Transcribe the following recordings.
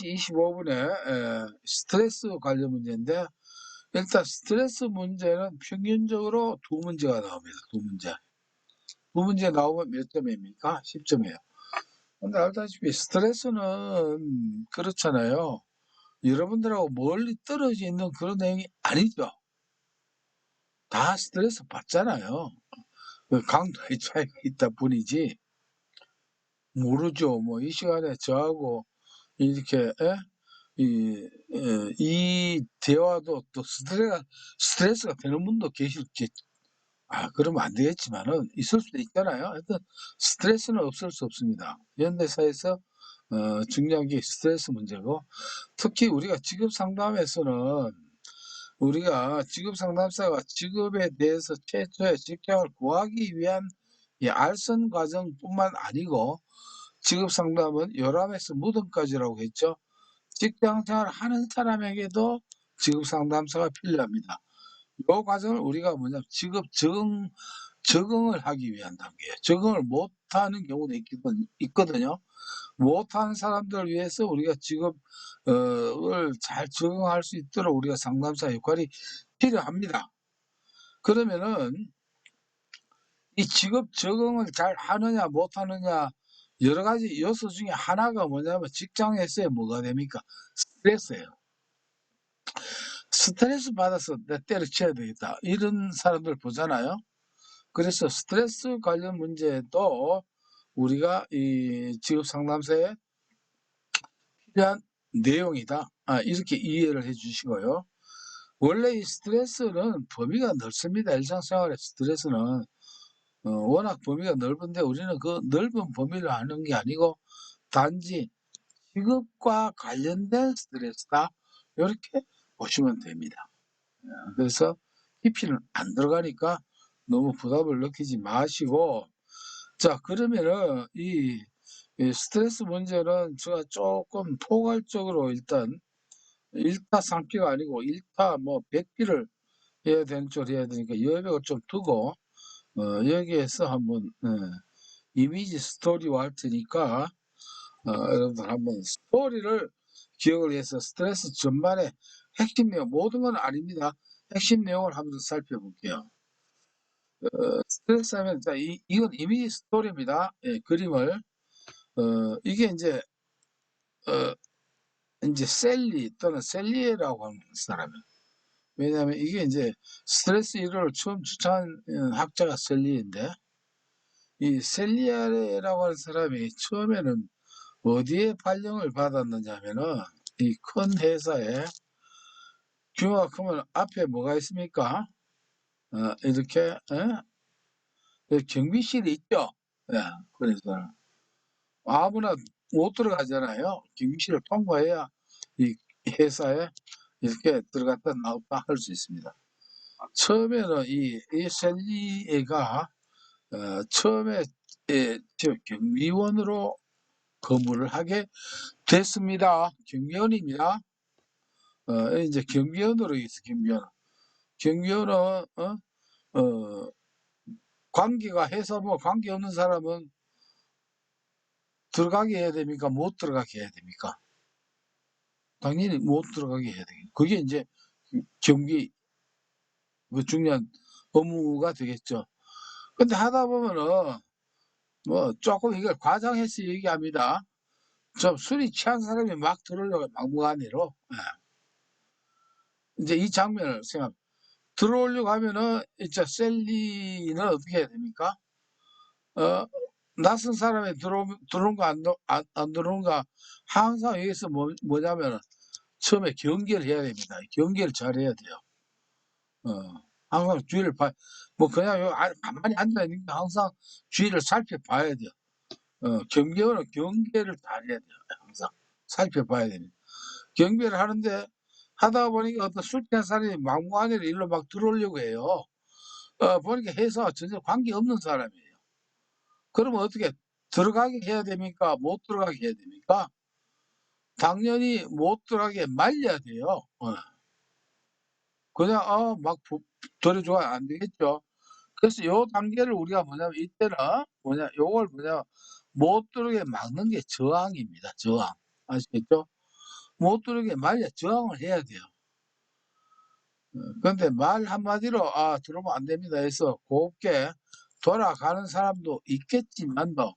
25분에 스트레스 관련 문제인데, 일단 스트레스 문제는 평균적으로 두 문제가 나옵니다. 두 문제. 두 문제 나오면 몇 점입니까? 10점이에요. 근데 알다시피 스트레스는 그렇잖아요. 여러분들하고 멀리 떨어져 있는 그런 내용이 아니죠. 다 스트레스 받잖아요. 그 강도의 차이가 있다 뿐이지. 모르죠. 뭐 이 시간에 저하고 이렇게 이 대화도 또 스트레스가 되는 분도 계실지, 그러면 안 되겠지만은 있을 수도 있잖아요. 하여튼 스트레스는 없을 수 없습니다. 현대사에서 중요한 게 스트레스 문제고, 특히 우리가 직업 상담에서는 우리가 직업 상담사가 직업에 대해서 최초의 직장을 구하기 위한 이 알선 과정뿐만 아니고, 직업 상담은 열함에서 무덤까지라고 했죠. 직장 생활을 하는 사람에게도 직업 상담사가 필요합니다. 요 과정을 우리가 뭐냐면 직업 적응을 하기 위한 단계예요. 적응을 못하는 경우도 있거든요. 못하는 사람들을 위해서 우리가 직업을 잘 적응할 수 있도록 우리가 상담사 역할이 필요합니다. 그러면은 이 직업 적응을 잘 하느냐 못하느냐 여러 가지 요소 중에 하나가 뭐냐면, 직장에서의 뭐가 됩니까? 스트레스예요. 스트레스 받아서 내 때려쳐야 되겠다, 이런 사람들 보잖아요. 그래서 스트레스 관련 문제도 우리가 이 직업 상담사에 필요한 내용이다, 이렇게 이해를 해 주시고요. 원래 이 스트레스는 범위가 넓습니다. 일상생활의 스트레스는 워낙 범위가 넓은데, 우리는 그 넓은 범위를 아는 게 아니고 단지 직업과 관련된 스트레스다, 이렇게 보시면 됩니다. 그래서 깊이는 안 들어가니까 너무 부담을 느끼지 마시고, 자, 그러면은 이 스트레스 문제는 제가 조금 포괄적으로 일단 1타 3피가 아니고 1타 뭐 100피를 해야 되는 쪽으로 해야 되니까 여백을 좀 두고 여기에서 한번 이미지 스토리와 할 테니까 여러분들 한번 스토리를 기억을 해서 스트레스 전반의 핵심 내용, 모든 건 아닙니다. 핵심 내용을 한번 살펴볼게요. 스트레스 하면, 자, 이건 이미지 스토리입니다. 예, 그림을. 이게 이제 셀리 또는 셀리에라고 하는 사람이에요. 왜냐하면 이게 이제 스트레스 이론을 처음 추천한 학자가 셀리인데, 이 셀리에라고 하는 사람이 처음에는 어디에 발령을 받았느냐 하면은, 이 큰 회사에 규모가 크면 앞에 뭐가 있습니까? 이렇게 경비실이 있죠. 예, 그래서 아무나 못 들어가잖아요. 경비실을 통과해야 이 회사에 이렇게 들어갔다 나왔다 할 수 있습니다. 처음에는 이 셀리가 처음에 저 경비원으로 근무를 하게 됐습니다. 경비원입니다. 이제 경비원으로 있어, 경비원. 경비원은 관계가 해서 뭐 관계 없는 사람은 들어가게 해야 됩니까? 못 들어가게 해야 됩니까? 당연히 못 들어가게 해야 되겠죠. 그게 이제 경비 그 중요한 업무가 되겠죠. 근데 하다 보면은 뭐 조금 이걸 과장해서 얘기합니다. 좀 술이 취한 사람이 막 들어오려고 막무가내로. 이제 이 장면을 들어오려고 하면은 이제 셀리는 어떻게 해야 됩니까? 어, 낯선 사람이 들어오는가 안 들어오는가, 항상 여기서 뭐냐면 처음에 경계를 해야 됩니다. 경계를 잘 해야 돼요. 항상 주위를 뭐 그냥 가만히 앉아있는데 항상 주위를 살펴봐야 돼요. 경계는 경계를 잘 해야 돼요. 항상 살펴봐야 됩니다. 경계를 하는데, 하다 보니까 어떤 술 취한 사람이 막무가내로 일로 막 들어오려고 해요. 보니까 회사와 전혀 관계없는 사람이에요. 그러면 어떻게 들어가게 해야 됩니까? 못 들어가게 해야 됩니까? 당연히 못 들어가게 말려야 돼요. 그냥 막 들여줘야 안 되겠죠. 그래서 요 단계를 우리가 뭐냐면, 이때는 요걸 못 들어오게 막는 게 저항입니다. 저항. 아시겠죠? 못 들으게 말이야 저항을 해야 돼요. 근데 말 한마디로 들어오면 안 됩니다 해서 곱게 돌아가는 사람도 있겠지만도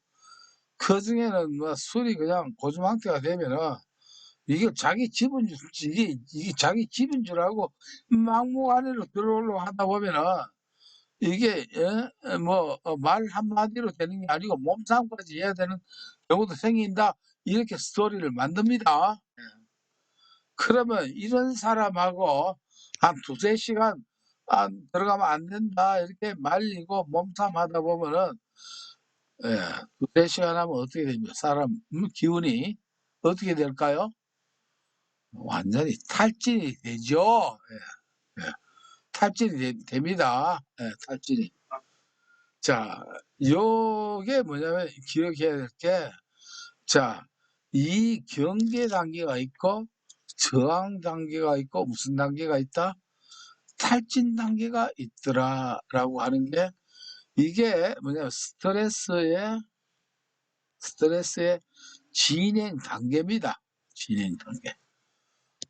그중에는 뭐 술이 그냥 고주망태가 되면은 이게 자기 집인 줄 이게 자기 집인 줄 알고 막무 안으로 들어오려고 하다 보면은 이게 말 한마디로 되는 게 아니고 몸싸움까지 해야 되는 경우도 생긴다. 이렇게 스토리를 만듭니다. 그러면 이런 사람하고 한 두세 시간 들어가면 안 된다. 이렇게 말리고 몸싸움하다 보면은 예, 두세 시간 하면 어떻게 됩니까? 사람 기운이 어떻게 될까요? 완전히 탈진이 되죠. 예, 예. 탈진이 됩니다. 예, 탈진이. 자, 요게 뭐냐면 기억해야 될 게, 자, 이 경계 단계가 있고, 저항 단계가 있고, 무슨 단계가 있다? 탈진 단계가 있더라라고 하는 게, 이게 뭐냐면 스트레스의 진행 단계입니다. 진행 단계.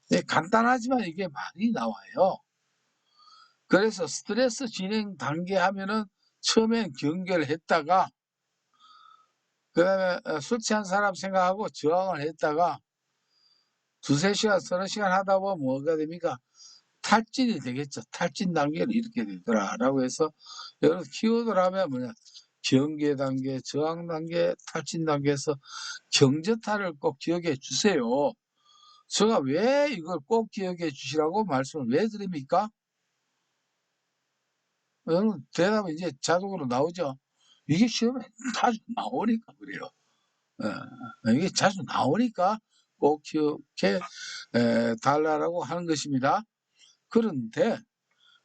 네, 간단하지만 이게 많이 나와요. 그래서 스트레스 진행 단계 하면은 처음엔 경계를 했다가 그다음에 술 취한 사람 생각하고 저항을 했다가 두세 시간, 서너 시간 하다 보면 뭐가 됩니까? 탈진이 되겠죠. 탈진 단계를 이렇게 되더라라고 해서 여러분 키워드를 하면 뭐냐? 경계 단계, 저항 단계, 탈진 단계에서 경제탈을 꼭 기억해 주세요. 제가 왜 이걸 꼭 기억해 주시라고 말씀을 왜 드립니까? 여러분 대답은 이제 자동으로 나오죠. 이게 시험에 자주 나오니까 그래요. 이게 자주 나오니까 꼭 기억해 달라고 하는 것입니다. 그런데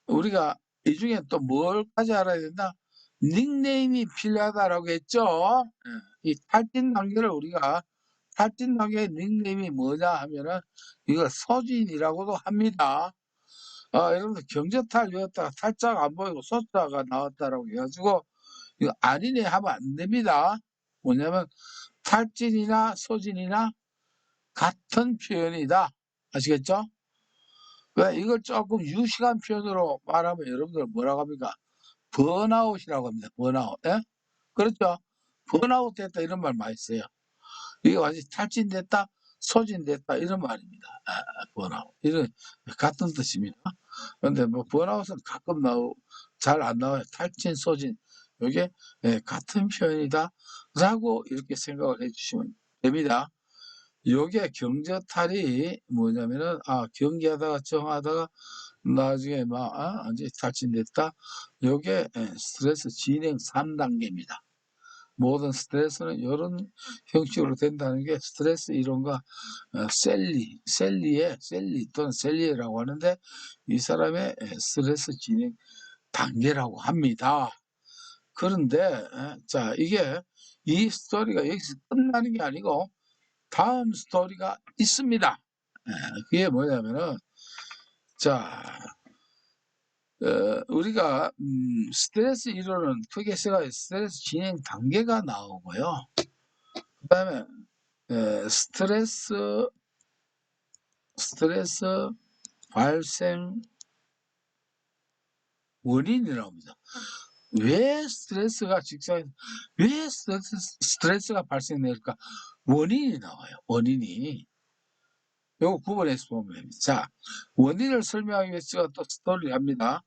우리가 이 중에 또 뭘까지 알아야 된다? 닉네임이 필요하다라고 했죠. 이 탈진 단계를 우리가 탈진 단계의 닉네임이 뭐냐 하면은 이걸 서진이라고도 합니다. 여러분들 경제탈 외웠다가 탈자가 안 보이고 소자가 나왔다라고 해가지고 이거 아니네 하면 안 됩니다. 뭐냐면 탈진이나 소진이나 같은 표현이다. 아시겠죠? 왜 이걸 조금 유식한 표현으로 말하면 여러분들 뭐라고 합니까? 번아웃이라고 합니다. 번아웃. 예? 그렇죠? 번아웃 됐다 이런 말 많이 써요. 이게 완전히 탈진됐다, 소진됐다 이런 말입니다. 번아웃. 이런 같은 뜻입니다. 그런데 뭐 번아웃은 가끔 잘 안 나와요. 탈진, 소진. 이게 같은 표현이다. 라고 이렇게 생각을 해주시면 됩니다. 요게 경제탈이 뭐냐면은 경계하다가 정하다가 나중에 이제 탈진됐다. 요게 스트레스 진행 3단계입니다. 모든 스트레스는 이런 형식으로 된다는 게 스트레스 이론가 셀리 또는 셀리라고 하는데 이 사람의 스트레스 진행 단계라고 합니다. 그런데 자 이게 이 스토리가 여기서 끝나는 게 아니고 다음 스토리가 있습니다. 그게 뭐냐면은 자 우리가 스트레스 이론은 크게 세 가지 스트레스 진행 단계가 나오고요. 그다음에 스트레스 발생 원인이 나옵니다. 왜 스트레스가 직장에서 왜 스트레스가 발생될까? 원인이 나와요. 원인이. 요거 구분해서 보면 됩니다. 자, 원인을 설명하기 위해서 제가 또 스토리를 합니다.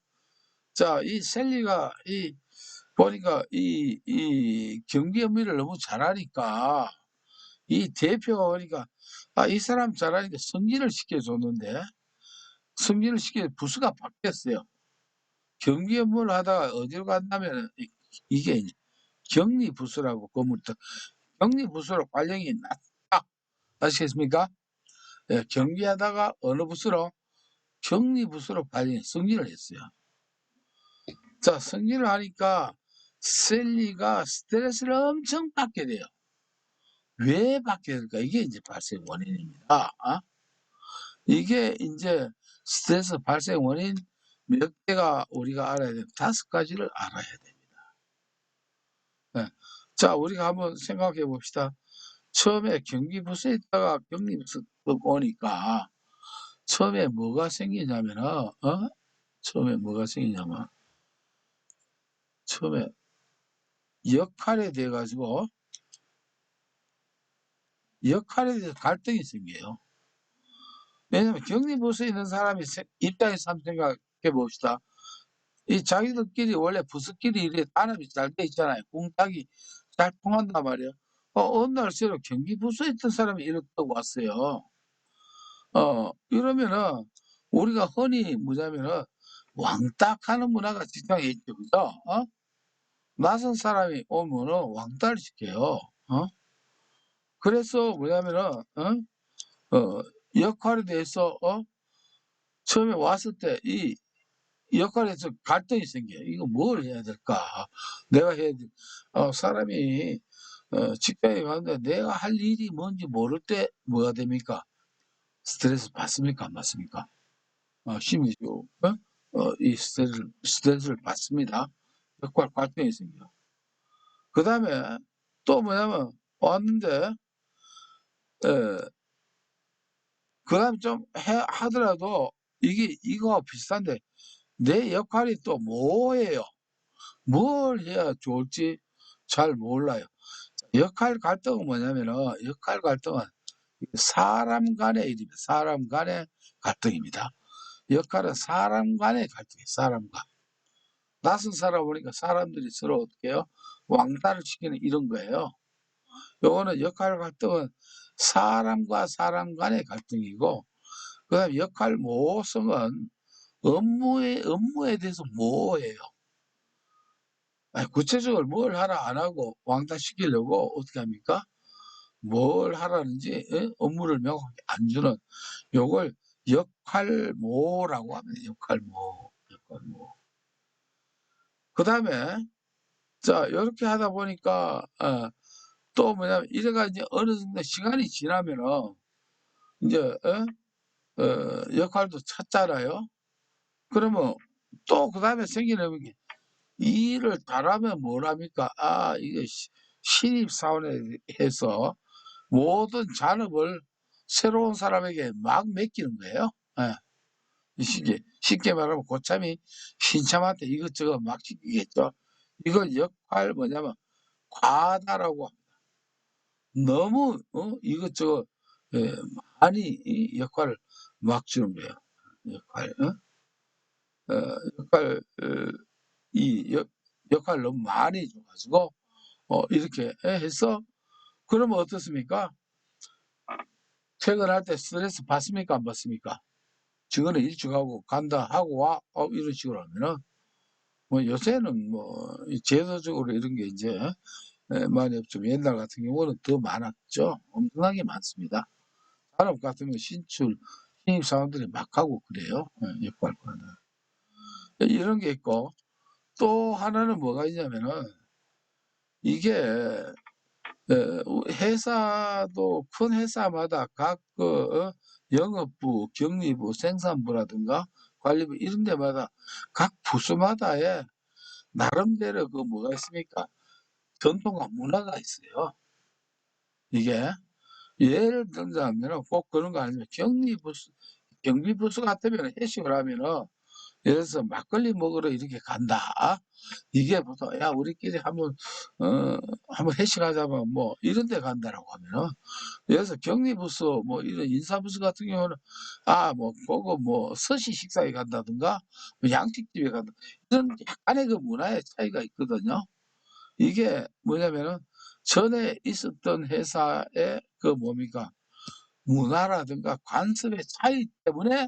자, 이 셀리가 보니까 이 경비 업무를 너무 잘하니까 이 대표가 보니까 이 사람 잘하니까 승진을 시켜줬는데 승진을 시켜 부서가 바뀌었어요. 경비 업무를 하다가 어디로 갔냐면 이게 격리부서라고 건물도 격리부서로 관령이 났다. 아시겠습니까? 예, 경비하다가 어느 부서로 격리부서로 관령이 승진을 했어요. 자, 승진을 하니까 셀리가 스트레스를 엄청 받게 돼요. 왜 받게 될까? 이게 이제 발생 원인입니다. 이게 이제 스트레스 발생 원인 몇 개가 우리가 알아야 돼요. 5가지를 알아야 됩니다. 네. 자, 우리가 한번 생각해 봅시다. 처음에 경기부서에 있다가 격리부서 쭉 오니까 처음에 뭐가 생기냐면은 처음에 뭐가 생기냐면 처음에 역할에 대해 가지고 역할에 대해서 갈등이 생겨요. 왜냐면 격리부서에 있는 사람이 입장에서 한번 생각해 봅시다. 이 자기들끼리 원래 부서끼리 이렇게 단합이 잘 돼 있잖아요. 공탁이 잘 통한단 말이에요. 어느 날 새로 경기부서에 있던 사람이 이렇게 왔어요. 이러면은 우리가 흔히 뭐냐면은 왕따하는 문화가 직장에 있죠. 그죠? 낯선 사람이 오면은 왕따를 시켜요. 그래서 뭐냐면은 역할에 대해서 처음에 왔을 때 이 역할에서 갈등이 생겨요. '이거 뭘 해야 될까? 내가 해야 될' 사람이 직장에 가는데 내가 할 일이 뭔지 모를 때 뭐가 됩니까? 스트레스 받습니까? 안 받습니까? 심리적으로 이 스트레스를 받습니다. 역할 갈등이 생겨요. 그다음에 또 뭐냐면 왔는데 예 그다음에 좀 해 하더라도 이게 이거와 비슷한데 내 역할이 또 뭐예요? 뭘 해야 좋을지 잘 몰라요. 역할 갈등은 뭐냐면은 역할 갈등은 사람 간의 일입니다. 사람 간의 갈등입니다. 역할은 사람 간의 갈등이에요, 사람 간. 낯선 사람 오니까 사람들이 서로 어떻게 해요? 왕따를 시키는 이런 거예요. 요거는 역할 갈등은 사람과 사람 간의 갈등이고 그다음에 역할 모호성은 업무에 대해서 모호해요. 구체적으로 뭘 하라 안 하고 왕따시키려고 어떻게 합니까? 뭘 하라는지 업무를 명확하게 안 주는 요걸 역할모호라고 합니다. 역할모호. 역할모호. 그다음에 자 요렇게 하다 보니까 또 뭐냐면 이래가 이제 어느 정도 시간이 지나면은 인제 역할도 찾잖아요. 그러면 또 그다음에 생기는 게 이 일을 잘하면 뭘 합니까? 이게 신입사원에 해서 모든 잔업을 새로운 사람에게 막 맡기는 거예요. 예. 쉽게 말하면 고참이 신참한테 이것저것 막 시키겠죠. 이걸 역할 뭐냐면 과다라고 합니다. 너무 이것저것 예 많이 이 역할을 막 주는 거예요. 역할 역할 이 역할을 너무 많이 줘 가지고 이렇게 해서 그러면 어떻습니까? 퇴근할 때 스트레스 받습니까? 안 받습니까? "직원은 일찍 하고 간다. 하고 와." 이런 식으로 하면은 뭐 요새는 뭐 이 제도적으로 이런 게 인제 많이 없지만 옛날 같은 경우는 더 많았죠. 엄청나게 많습니다. 산업 같은 경우 신입사원들이 막 하고 그래요. 역할과는. 이런 게 있고 또 하나는 뭐가 있냐면은 이게 회사도 큰 회사마다 각 영업부, 격리부, 생산부라든가 관리부 이런 데마다 각 부서마다의 나름대로 그 뭐가 있습니까? 전통과 문화가 있어요. 이게 예를 들자면은 꼭 그런 거 아니지만 경비부서 같으면 회식을 하면은 예를 들어서 막걸리 먹으러 이렇게 간다. 이게 보통 "야 우리끼리 한번 회식하자면 뭐 이런 데 간다."라고 하면은 예를 들어서 격리부서 뭐 이런 인사부서 같은 경우는 뭐 고거 뭐 스시 식사에 간다든가 뭐 양식집에 간다 이런 약간의 그 문화의 차이가 있거든요. 이게 뭐냐면은 전에 있었던 회사의 그 뭡니까 문화라든가 관습의 차이 때문에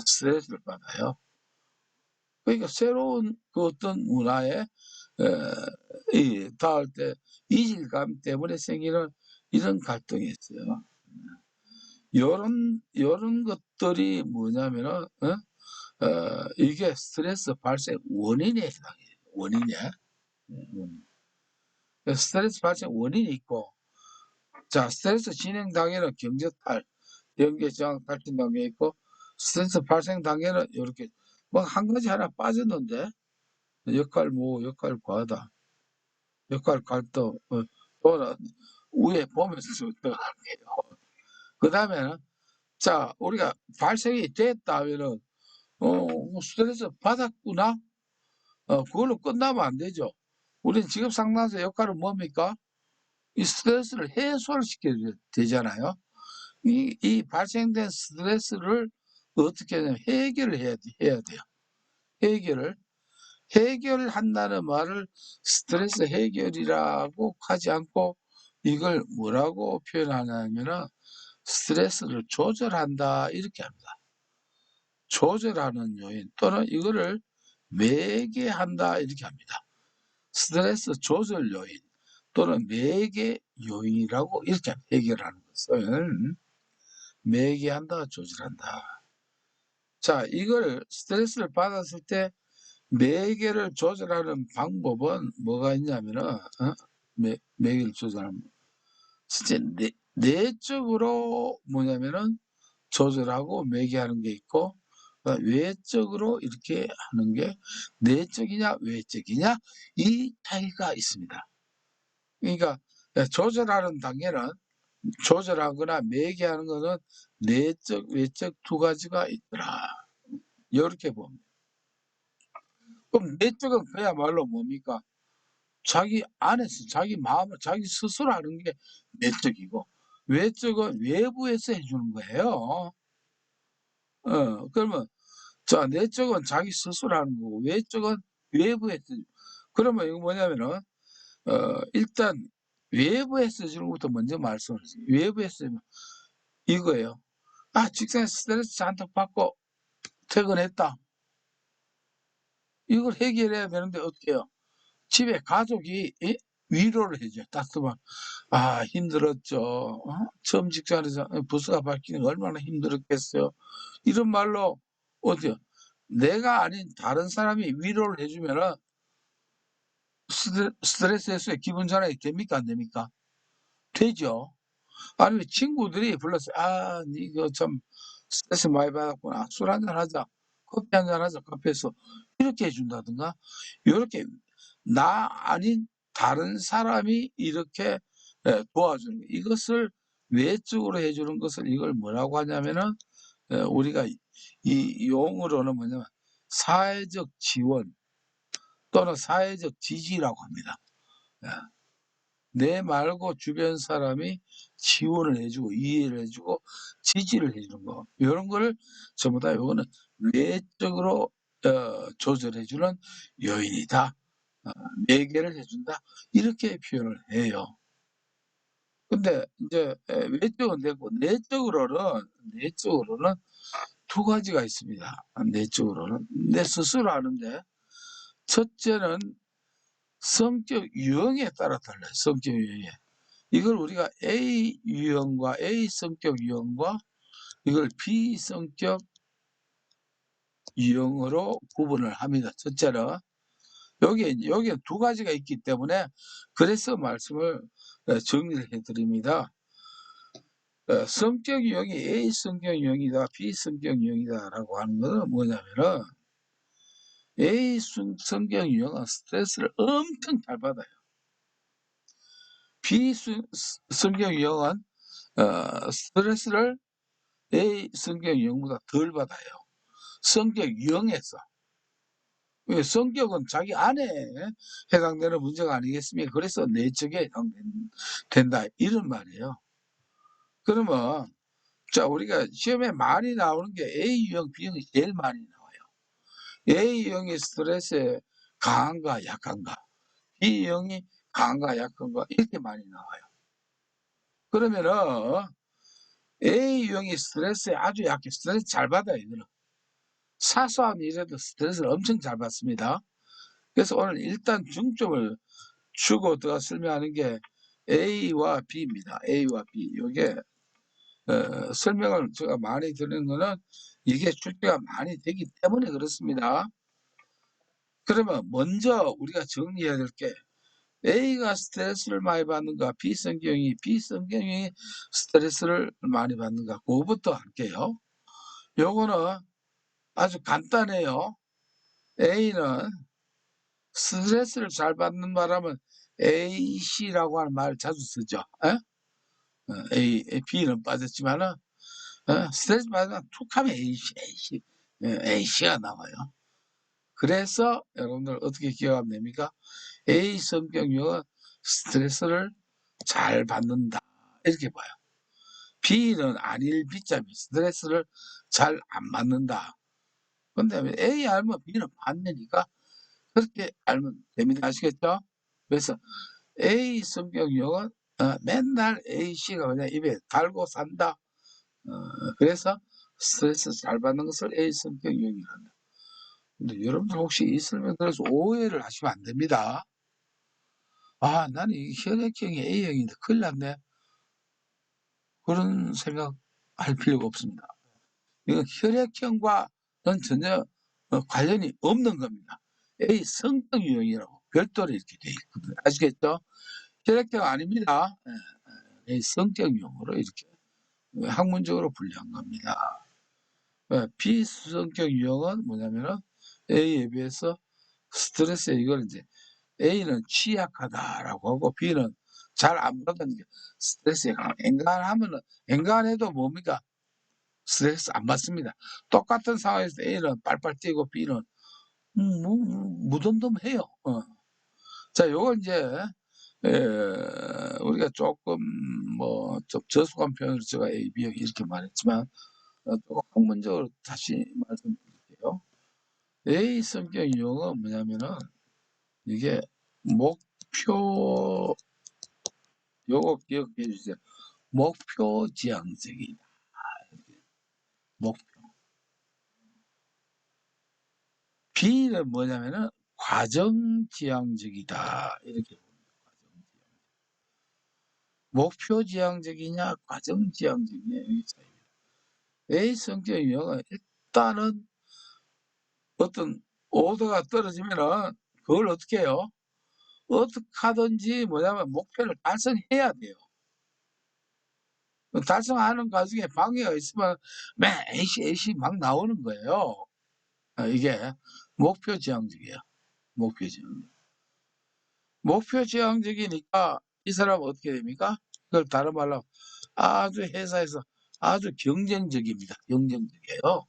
스트레스를 받아요. 그러니까 새로운 그 어떤 문화에 이 닿을 때 이질감 때문에 생기는 이런 갈등이 있어요. 요런 것들이 뭐냐면은 이게 스트레스 발생 원인에 해당해요. 원인에. 원인. 스트레스 발생 원인이 있고 자 스트레스 진행 단계는 경제탈, 연계저항 탈진 단계 있고 스트레스 발생 단계는 요렇게 뭐 한 가지 하나 빠졌는데 역할 모호, 역할 과다, 역할 갈등 또는 위에 보면서 들어갈게요. 그다음에는 자, 우리가 발생이 됐다 하면은 스트레스 받았구나. 그걸로 끝나면 안 되죠. 우리는 직업 상담사 역할은 뭡니까? 이 스트레스를 해소를 시켜야 되잖아요. 이 발생된 스트레스를 어떻게 하냐면 해결을 해야 돼요. 해결한다는 말을 스트레스 해결이라고 하지 않고 이걸 뭐라고 표현하냐면은 스트레스를 조절한다 이렇게 합니다. 조절하는 요인 또는 이거를 매개한다 이렇게 합니다. 스트레스 조절 요인 또는 매개 요인이라고 이렇게 해결하는 것을 매개한다, 조절한다. 자, 이걸 스트레스를 받았을 때 매개를 조절하는 방법은 뭐가 있냐면은 매개를 조절하는 진짜 내적으로 뭐냐면은 조절하고 매개하는 게 있고 외적으로 이렇게 하는 게 내적이냐 외적이냐 이 차이가 있습니다. 그러니까 조절하는 단계는 조절하거나 매개하는 것은 내적 외적 두 가지가 있더라. 이렇게 봅니다. 그럼 내적은 그야말로 뭡니까? 자기 안에서 자기 마음을 자기 스스로 하는 게 내적이고 외적은 외부에서 해주는 거예요. 그러면 자 내적은 자기 스스로 하는 거고 외적은 외부에서 그러면 이거 뭐냐면은 일단 외부에서 주는 것부터 먼저 말씀을 하세요. 외부에서 이거예요. 아 직장에서 스트레스 잔뜩 받고 퇴근했다. 이걸 해결해야 되는데 어떻게 해요? 집에 가족이 위로를 해줘요. 따뜻한 아 힘들었죠. 처음 직장에서 부서가 바뀌는 거 얼마나 힘들었겠어요. 이런 말로 어때요? 내가 아닌 다른 사람이 위로를 해주면은 스트레스 해소에 기분 전환이 됩니까 안 됩니까? 되죠. 아니면 친구들이 불러서 아 이거 참 스트레스 많이 받았구나. 술 한잔 하자. 커피 한잔 하자. 카페에서 이렇게 해준다든가 이렇게 나 아닌 다른 사람이 이렇게 도와주는 거. 이것을 외적으로 해주는 것을 이걸 뭐라고 하냐면은 우리가 이 용어로는 뭐냐면 사회적 지원 또는 사회적 지지라고 합니다. 예. 내 말고 주변 사람이 지원을 해주고 이해를 해주고 지지를 해주는 거 이런 거를 전부 다 이거는 외적으로 조절해주는 요인이다. 매개를 해준다. 이렇게 표현을 해요. 근데 이제 외적은 됐고 내적으로는 두 가지가 있습니다. 내적으로는 내 스스로 하는데 첫째는 성격 유형에 따라 달라요. 성격 유형에. 이걸 우리가 A 유형과 A 성격 유형과 이걸 B 성격 유형으로 구분을 합니다. 첫째는 여기에 두 가지가 있기 때문에 그래서 말씀을 정리를 해드립니다. 성격 유형이 A 성격 유형이다, B 성격 유형이다라고 하는 것은 뭐냐면은 A 성격 유형은 스트레스를 엄청 잘 받아요. B 성격 유형은 스트레스를 A 성격 유형보다 덜 받아요. 성격 유형에서. 성격은 자기 안에 해당되는 문제가 아니겠습니까? 그래서 내적에 해당된다. 이런 말이에요. 그러면 자 우리가 시험에 많이 나오는 게 A유형, B형이 제일 많이 나와요. A형이 스트레스에 강한가 약한가, B형이 강한가 약한가 이렇게 많이 나와요. 그러면은 A형이 스트레스에 아주 약해. 스트레스 잘 받아요. 이거는. 사소한 일에도 스트레스를 엄청 잘 받습니다. 그래서 오늘 일단 중점을 주고 더 설명하는 게 A와 B입니다. A와 B. 이게 설명을 제가 많이 드리는 거는 이게 출제가 많이 되기 때문에 그렇습니다. 그러면 먼저 우리가 정리해야 될 게 A가 스트레스를 많이 받는가 B 성격이 스트레스를 많이 받는가 그거부터 할게요. 요거는 아주 간단해요. A는 스트레스를 잘 받는 바람은 AC라고 하는 말을 자주 쓰죠. B는 빠졌지만은 스트레스 받으면 툭 하면 A씨가 나와요. 그래서 여러분들 어떻게 기억하면 됩니까? A 성격 유형은 스트레스를 잘 받는다. 이렇게 봐요. B는 아닐 B자면 스트레스를 잘 안 받는다. 근데 A 알면 B는 반대니까 그렇게 알면 됩니다. 아시겠죠? 그래서 A 성격 유형은 맨날 A씨가 그냥 입에 달고 산다. 그래서 스트레스 잘 받는 것을 A 성격 유형이란다. 근데 여러분들 혹시 이 설명 들어서 오해를 하시면 안 됩니다. 아, 나는 이 혈액형이 A형인데 큰일 났네. 그런 생각할 필요가 없습니다. 이건 혈액형과는 전혀 관련이 없는 겁니다. A 성격 유형이라고 별도로 이렇게 돼 있거든요. 아시겠죠? 혈액형 아닙니다. A 성격 유형으로 이렇게 학문적으로 분류한 겁니다. 비성격 유형은 뭐냐면은 A에 비해서 스트레스에 이걸 이제 A는 취약하다라고 하고 B는 잘 안 받는 게 스트레스에 엔간해도 뭡니까? 스트레스 안 받습니다. 똑같은 상황에서 A는 빨빨 뛰고 B는 무덤덤해요. 자, 요걸 이제 우리가 조금 뭐 좀 저속한 표현으로 제가 A, B형 이렇게 말했지만 조금 학문적으로 다시 말씀드릴게요. A 성격 유형은 뭐냐면은 이게 목표 요거 기억해 주세요. 목표 지향적이다. 목표. B는 뭐냐면은 과정 지향적이다. 이렇게 봅니다. 목표 지향적이냐, 과정 지향적이냐, 여기 차이입니다. A 성격 유형은 일단은 어떤 오더가 떨어지면은 그걸 어떻게 해요? 어떻게 하든지 뭐냐면 목표를 달성해야 돼요. 달성하는 과정에 방해가 있으면 매 A씨 막 나오는 거예요. 이게 목표 지향적이에요. 목표 지향적. 목표 지향적이니까 이 사람은 어떻게 됩니까? 그걸 다른 말로 아주 회사에서 아주 경쟁적입니다. 경쟁적이에요.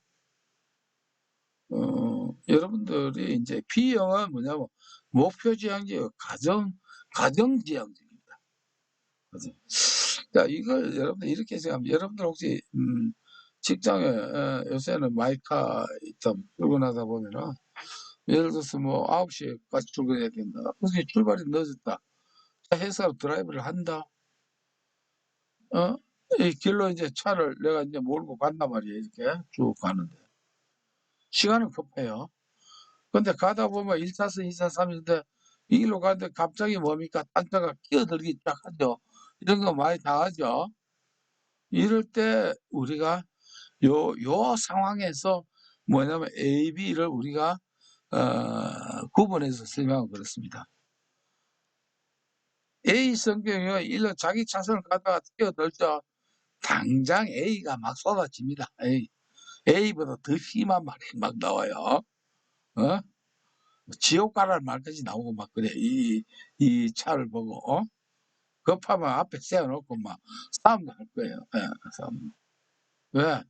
여러분들이 이제 B형은 뭐냐면 목표 지향적, 가정 지향적입니다. 가정. 자, 이걸 여러분들 이렇게 생각하면 여러분들 혹시 직장에 요새는 마이카 있다 출근하다 보면은 예를 들어서 뭐 9시까지 출근해야 된다. 그래서 출발이 늦었다. 회사로 드라이브를 한다. 이 길로 이제 차를 내가 이제 몰고 간단 말이에요. 이렇게 쭉 가는데. 시간은 급해요. 근데 가다 보면 1차선, 2차선, 3차선인데 이 길로 가는데 갑자기 뭡니까? 딴 차가 끼어들기 딱 하죠. 이런 거 많이 당하죠. 이럴 때 우리가 요 상황에서 뭐냐면 A, B를 우리가 구분해서 설명하고 그렇습니다. A 성격이 일로 자기 차선을 가다가 뛰어들죠. 당장 A가 막 쏟아집니다. A보다 더 심한 말이 막 나와요. 어? 지옥 가랄 말까지 나오고 막 그래. 이 차를 보고, 급하면 앞에 세워놓고 막 싸움도 할 거예요. 싸움. 왜?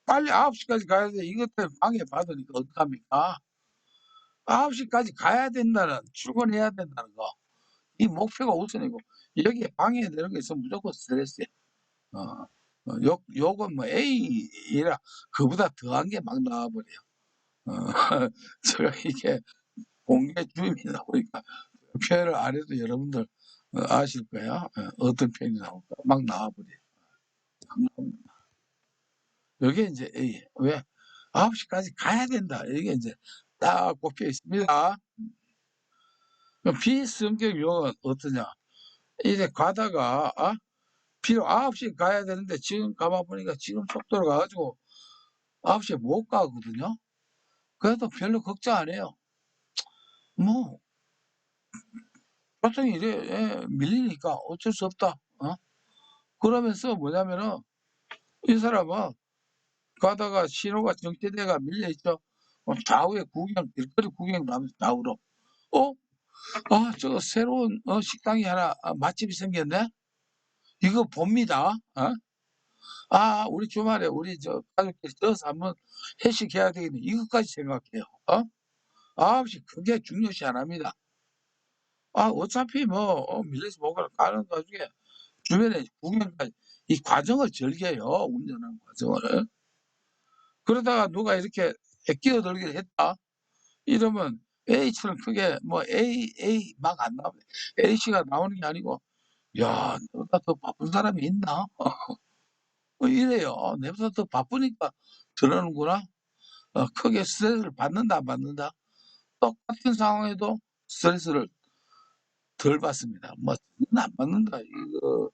빨리 9시까지 가야 돼. 이것 때문에 방해받으니까 어떡합니까? 9시까지 가야 된다는, 출근해야 된다는 거. 이 목표가 우선이고, 여기에 방해되는 게 있으면 무조건 스트레스예요. 욕은 뭐 A이라 그보다 더한 게 막 나와버려요. 어, 제가 이게 공개 주임이다 보니까 표현을 안 해도 여러분들 아실 거야. 어떤 표현이 나올까? 막 나와버려요. 막 나옵니다. 이게 이제 A. 왜? 9시까지 가야 된다. 이게 이제 딱 꼽혀 있습니다. 비성격 유형은 어떠냐? 이제 가다가, 비록 9시에 가야 되는데 지금 가봐보니까 지금 속도로 가가지고 9시에 못 가거든요. 그래도 별로 걱정 안 해요. 뭐, 교통이 이래, 밀리니까 어쩔 수 없다. 그러면서 뭐냐면은, 이 사람은 가다가 신호가 정체돼가 밀려있죠. 좌우에 길거리 구경 나면서 좌우로. 저거 새로운 식당이 하나, 맛집이 생겼네? 이거 봅니다. 아, 우리 주말에 우리 가족끼리 쪄서 한번 회식해야 되겠네. 이것까지 생각해요. 9시 그게 중요시 안 합니다. 어차피 뭐, 밀려서 뭐가 가는 도중에 주변에 구경까지 이 과정을 즐겨요. 운전하는 과정을. 그러다가 누가 이렇게 끼어들기를 했다. 이러면 A처럼 크게 뭐 A 막 안 나옵니다. A씨가 나오는 게 아니고, 야, 너보다 더 바쁜 사람이 있나? 이래요. 내보다 더 바쁘니까 저러는구나. 크게 스트레스를 받는다, 안 받는다? 똑같은 상황에도 스트레스를 덜 받습니다. 뭐, 안 받는다. 이거,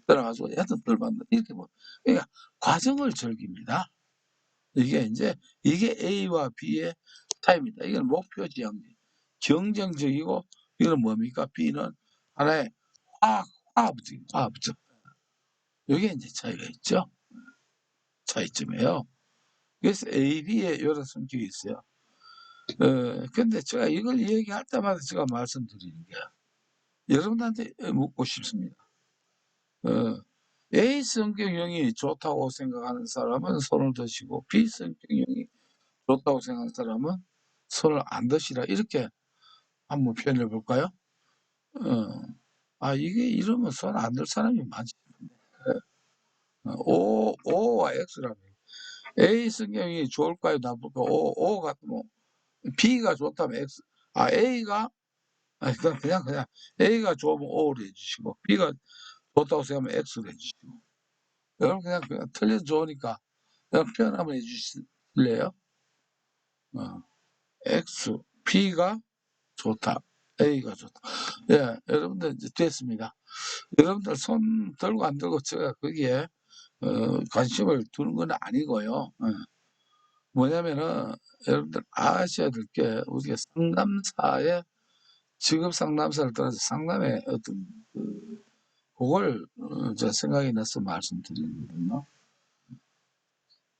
따라가지고 얘도 덜 받는다. 이렇게 뭐. 그러니까, 과정을 즐깁니다. 이게 A와 B의 차이입니다. 이건 목표 지향적, 경쟁적이고, 이건 뭡니까? B는 하나의 화합적. 이게 이제 차이가 있죠. 차이점이에요. 그래서 A, B의 이런 성격이 있어요. 근데 제가 이걸 얘기할 때마다 제가 말씀드리는 게 여러분한테 묻고 싶습니다. A 성격형이 좋다고 생각하는 사람은 손을 드시고 B 성격형이 좋다고 생각하는 사람은 손을 안 드시라. 이렇게 한번 표현해 볼까요? 이게 이러면 손 안 들 사람이 많지. O와 X라면 A 성격이 좋을까요? 나쁠까요? O 같으면 B가 좋다면 X. A가 그냥 A가 좋으면 O를 해주시고 B가 좋다고 생각하면 X를 해주시고 여러분 그냥 틀려서 좋으니까 그냥 표현 한번 해주실래요? X, B가 좋다. A가 좋다. 예, 여러분들 이제 됐습니다. 여러분들 손 들고 안 들고 제가 거기에 관심을 두는 건 아니고요. 뭐냐면은 여러분들 아셔야 될 게 우리가 상담사의 직업 상담사를 따라서 상담의 어떤 그걸 제가 생각이 나서 말씀드리거든요.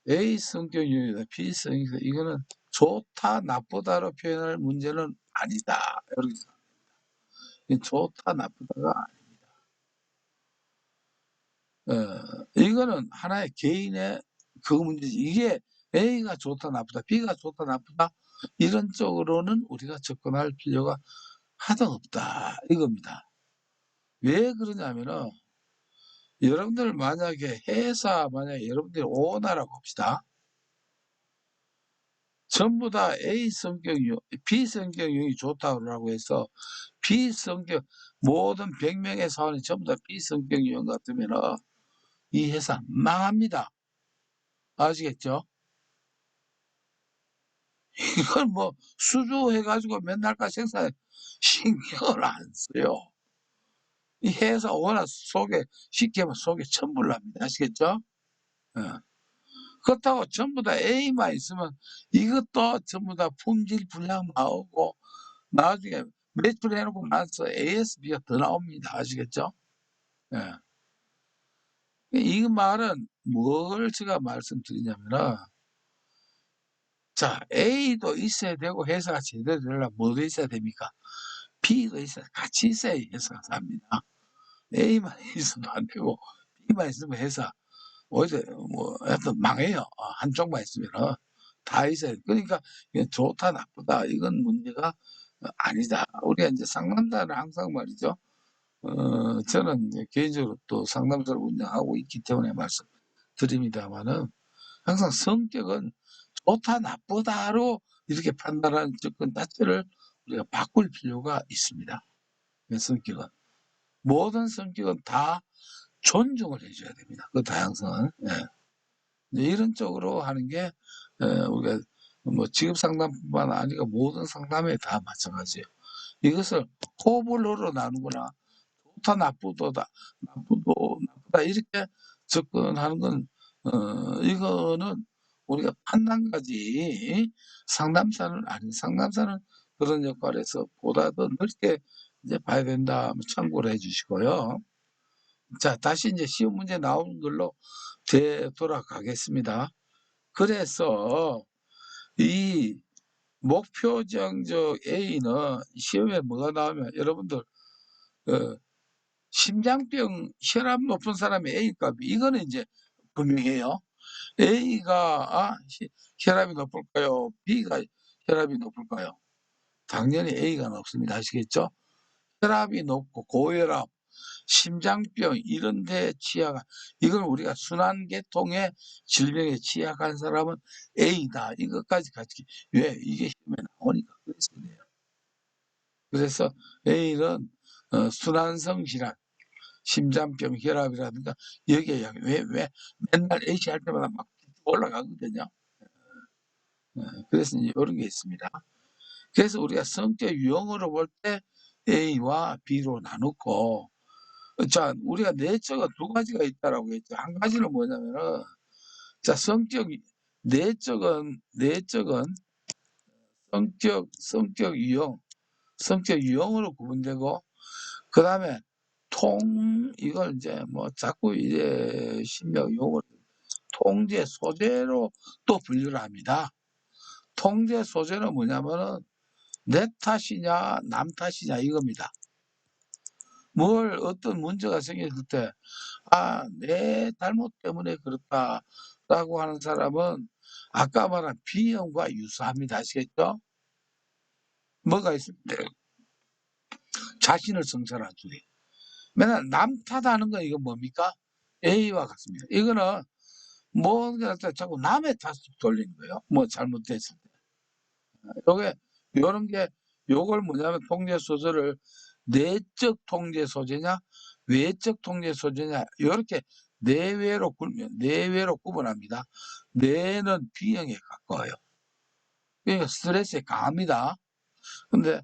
A 성격이다, B 성격이다. 이거는 좋다, 나쁘다로 표현할 문제는 아니다. 이렇게 생각합니다. 좋다, 나쁘다가 이거는 하나의 개인의 그 문제지. 이게 A가 좋다, 나쁘다, B가 좋다, 나쁘다 이런 쪽으로는 우리가 접근할 필요가 하등 없다. 이겁니다. 왜 그러냐면은 여러분들 만약에 만약에 여러분들이 오나라고 합시다. 전부 다 A 성격이 B 성격이 좋다고 해서 B 성격 모든 100명의 사원이 전부 다 B 성격인 것 같으면 이 회사 망합니다. 아시겠죠? 이걸 뭐 수주해가지고 맨날까지 생산에 신경을 안 써요. 이 회사 워낙 쉽게 하면 속에 천불납니다. 아시겠죠? 예. 그렇다고 전부 다 A만 있으면 이것도 전부 다 품질 불량 나오고 나중에 매출해놓고 나서 ASB가 더 나옵니다. 아시겠죠? 예. 이 말은 뭘 제가 말씀드리냐면은 자, A도 있어야 되고 회사가 제대로 되려면 뭐도 있어야 됩니까? B도 있어야 같이 있어야 회사가 삽니다. A만 있어도 안 되고 B만 있으면 회사 어제 뭐 하여튼 망해요. 한쪽만 있으면은 다 있어야 돼. 그러니까 좋다 나쁘다 이건 문제가 아니다. 우리가 이제 상담사는 항상 말이죠. 저는 이제 개인적으로 또 상담사를 운영하고 있기 때문에 말씀드립니다만은 항상 성격은 좋다 나쁘다로 이렇게 판단하는 접근 자체를 우리가 바꿀 필요가 있습니다. 성격은 모든 성격은 다 존중을 해줘야 됩니다. 그 다양성은. 이런 쪽으로 하는 게 우리가 뭐 직업 상담뿐만 아니라 모든 상담에 다 마찬가지예요. 이것을 호불호로 나누거나 좋다 나쁘다 이렇게 접근하는 건 이거는 우리가 판단까지 상담사는 그런 역할에서 보다 더 넓게 이제 봐야 된다. 참고를 해주시고요. 자, 다시 이제 시험 문제 나오는 걸로 되돌아가겠습니다. 그래서 이 목표정적 A는 시험에 뭐가 나오면 여러분들 심장병 혈압 높은 사람의 A값이 이거는 이제 분명해요. A가 혈압이 높을까요? B가 혈압이 높을까요? 당연히 A가 높습니다. 아시겠죠? 혈압이 높고 고혈압, 심장병 이런 데 취약한, 이건 우리가 순환계통의 질병에 취약한 사람은 A다. 이것까지 같이, 왜? 이게 시험에 나오니까 그래서 그래요. 그래서 A는 순환성 질환, 심장병, 혈압이라든가 여기에 왜 맨날 AC 할 때마다 막 올라가거든요. 그래서 이제 이런 게 있습니다. 그래서 우리가 성격 유형으로 볼 때 A와 B로 나누고, 자, 우리가 내적은 두 가지가 있다라고 했죠. 한 가지는 뭐냐면은, 자, 내적은 성격 유형으로 구분되고, 그 다음에 이걸 이제 뭐 자꾸 이제 심리학 용어를 통제 소재로 또 분류를 합니다. 통제 소재는 뭐냐면은 내 탓이냐 남 탓이냐 이겁니다. 어떤 문제가 생겼을 때 내 잘못 때문에 그렇다라고 하는 사람은 아까 말한 B형과 유사합니다. 아시겠죠? 뭐가 있을 때 자신을 성찰한 둘이. 맨날 남 탓하는 건 이거 뭡니까? A와 같습니다. 이거는 뭔가 자꾸 남의 탓을 돌리는 거예요. 뭐 잘못됐을 때. 요런 게, 요걸 뭐냐면 통제 소재를 내적 통제 소재냐, 외적 통제 소재냐, 요렇게 내외로 구분합니다. 내는 B형에 가까워요. 그러니까 스트레스에 강합니다. 근데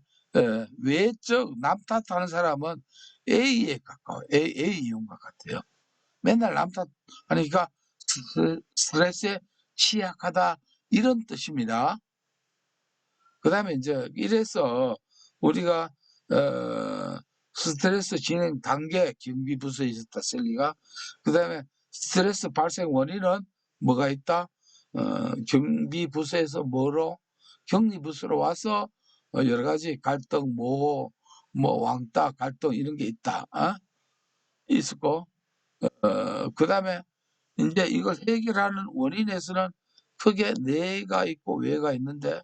외적 남 탓하는 사람은 A에 가까워요. A형과 같아요. 맨날 남 탓하니까 스트레스에 취약하다 이런 뜻입니다. 그 다음에 이제 이래서 우리가 스트레스 진행 단계 경비부서에 있었다 셀리가, 그 다음에 스트레스 발생 원인은 뭐가 있다? 경비부서에서 격리부서로 와서 여러 가지 갈등, 모호, 뭐 왕따, 갈등 이런 게 있다. 있었고, 그 다음에 이제 이걸 해결하는 원인에서는 크게 내가 있고 외가 있는데,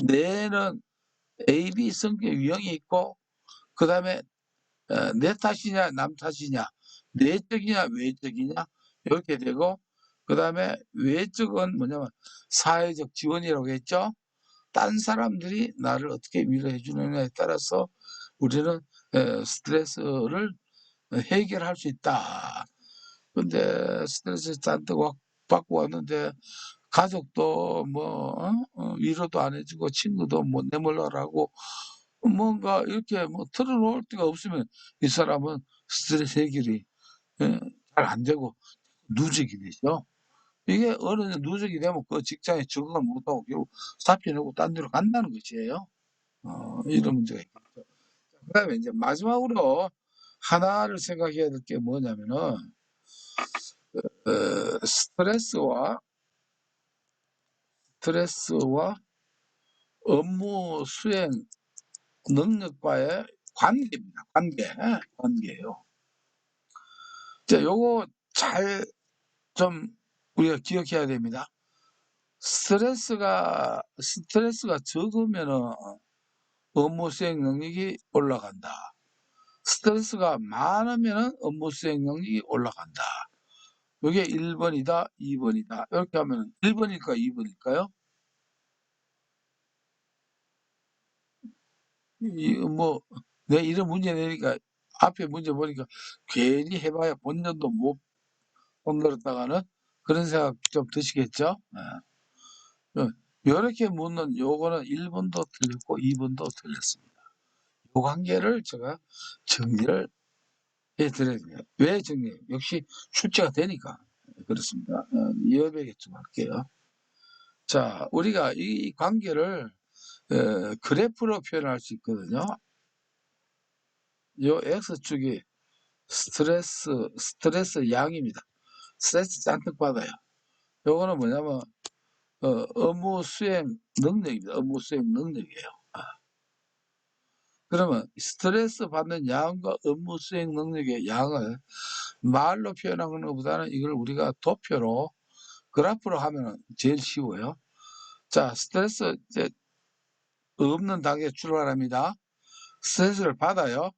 내는 A, B 성격 유형이 있고, 그 다음에 내 탓이냐 남 탓이냐, 내적이냐 외적이냐 이렇게 되고, 그 다음에 외적은 뭐냐면 사회적 지원이라고 했죠. 딴 사람들이 나를 어떻게 위로해 주느냐에 따라서 우리는 스트레스를 해결할 수 있다. 근데 스트레스 잔뜩 받고 왔는데 가족도 위로도 안 해주고 친구도 뭐 내몰라라고 뭔가 이렇게 뭐 털어놓을 데가 없으면 이 사람은 스트레스 해결이 잘 안 되고 누적이 되죠. 이게 어느 정도 누적이 되면 그 직장에 적응을 못하고 결국 사표 내고 딴 데로 간다는 것이에요. 이런 문제가 있겠죠. 그다음에 이제 마지막으로 하나를 생각해야 될 게 뭐냐면은 스트레스와 업무 수행 능력과의 관계입니다. 관계예요. 자, 요거 잘 좀 우리가 기억해야 됩니다. 스트레스가 적으면은 업무 수행 능력이 올라간다. 스트레스가 많으면은 업무 수행 능력이 올라간다. 요게 1번이다, 2번이다. 이렇게 하면 1번일까, 2번일까요? 내 이런 문제 내니까 앞에 문제 보니까 괜히 해봐야 본전도 못 손들었다가는 그런 생각 좀 드시겠죠? 요렇게 묻는 요거는 1번도 틀렸고 2번도 틀렸습니다. 요 관계를 제가 정리를 해 드려야 돼요. 왜 정리해요? 역시 출제가 되니까 그렇습니다. 이어배기 좀 할게요. 자, 우리가 이 관계를 그래프로 표현할 수 있거든요. 요 X축이 스트레스 양입니다. 스트레스 잔뜩 받아요. 요거는 뭐냐면 업무 수행 능력입니다. 업무 수행 능력이에요. 그러면 스트레스 받는 양과 업무 수행 능력의 양을 말로 표현하는 것보다는 이걸 우리가 도표로 그래프로 하면 제일 쉬워요. 자, 스트레스 이제 없는 단계에 출발합니다. 스트레스를 받아요.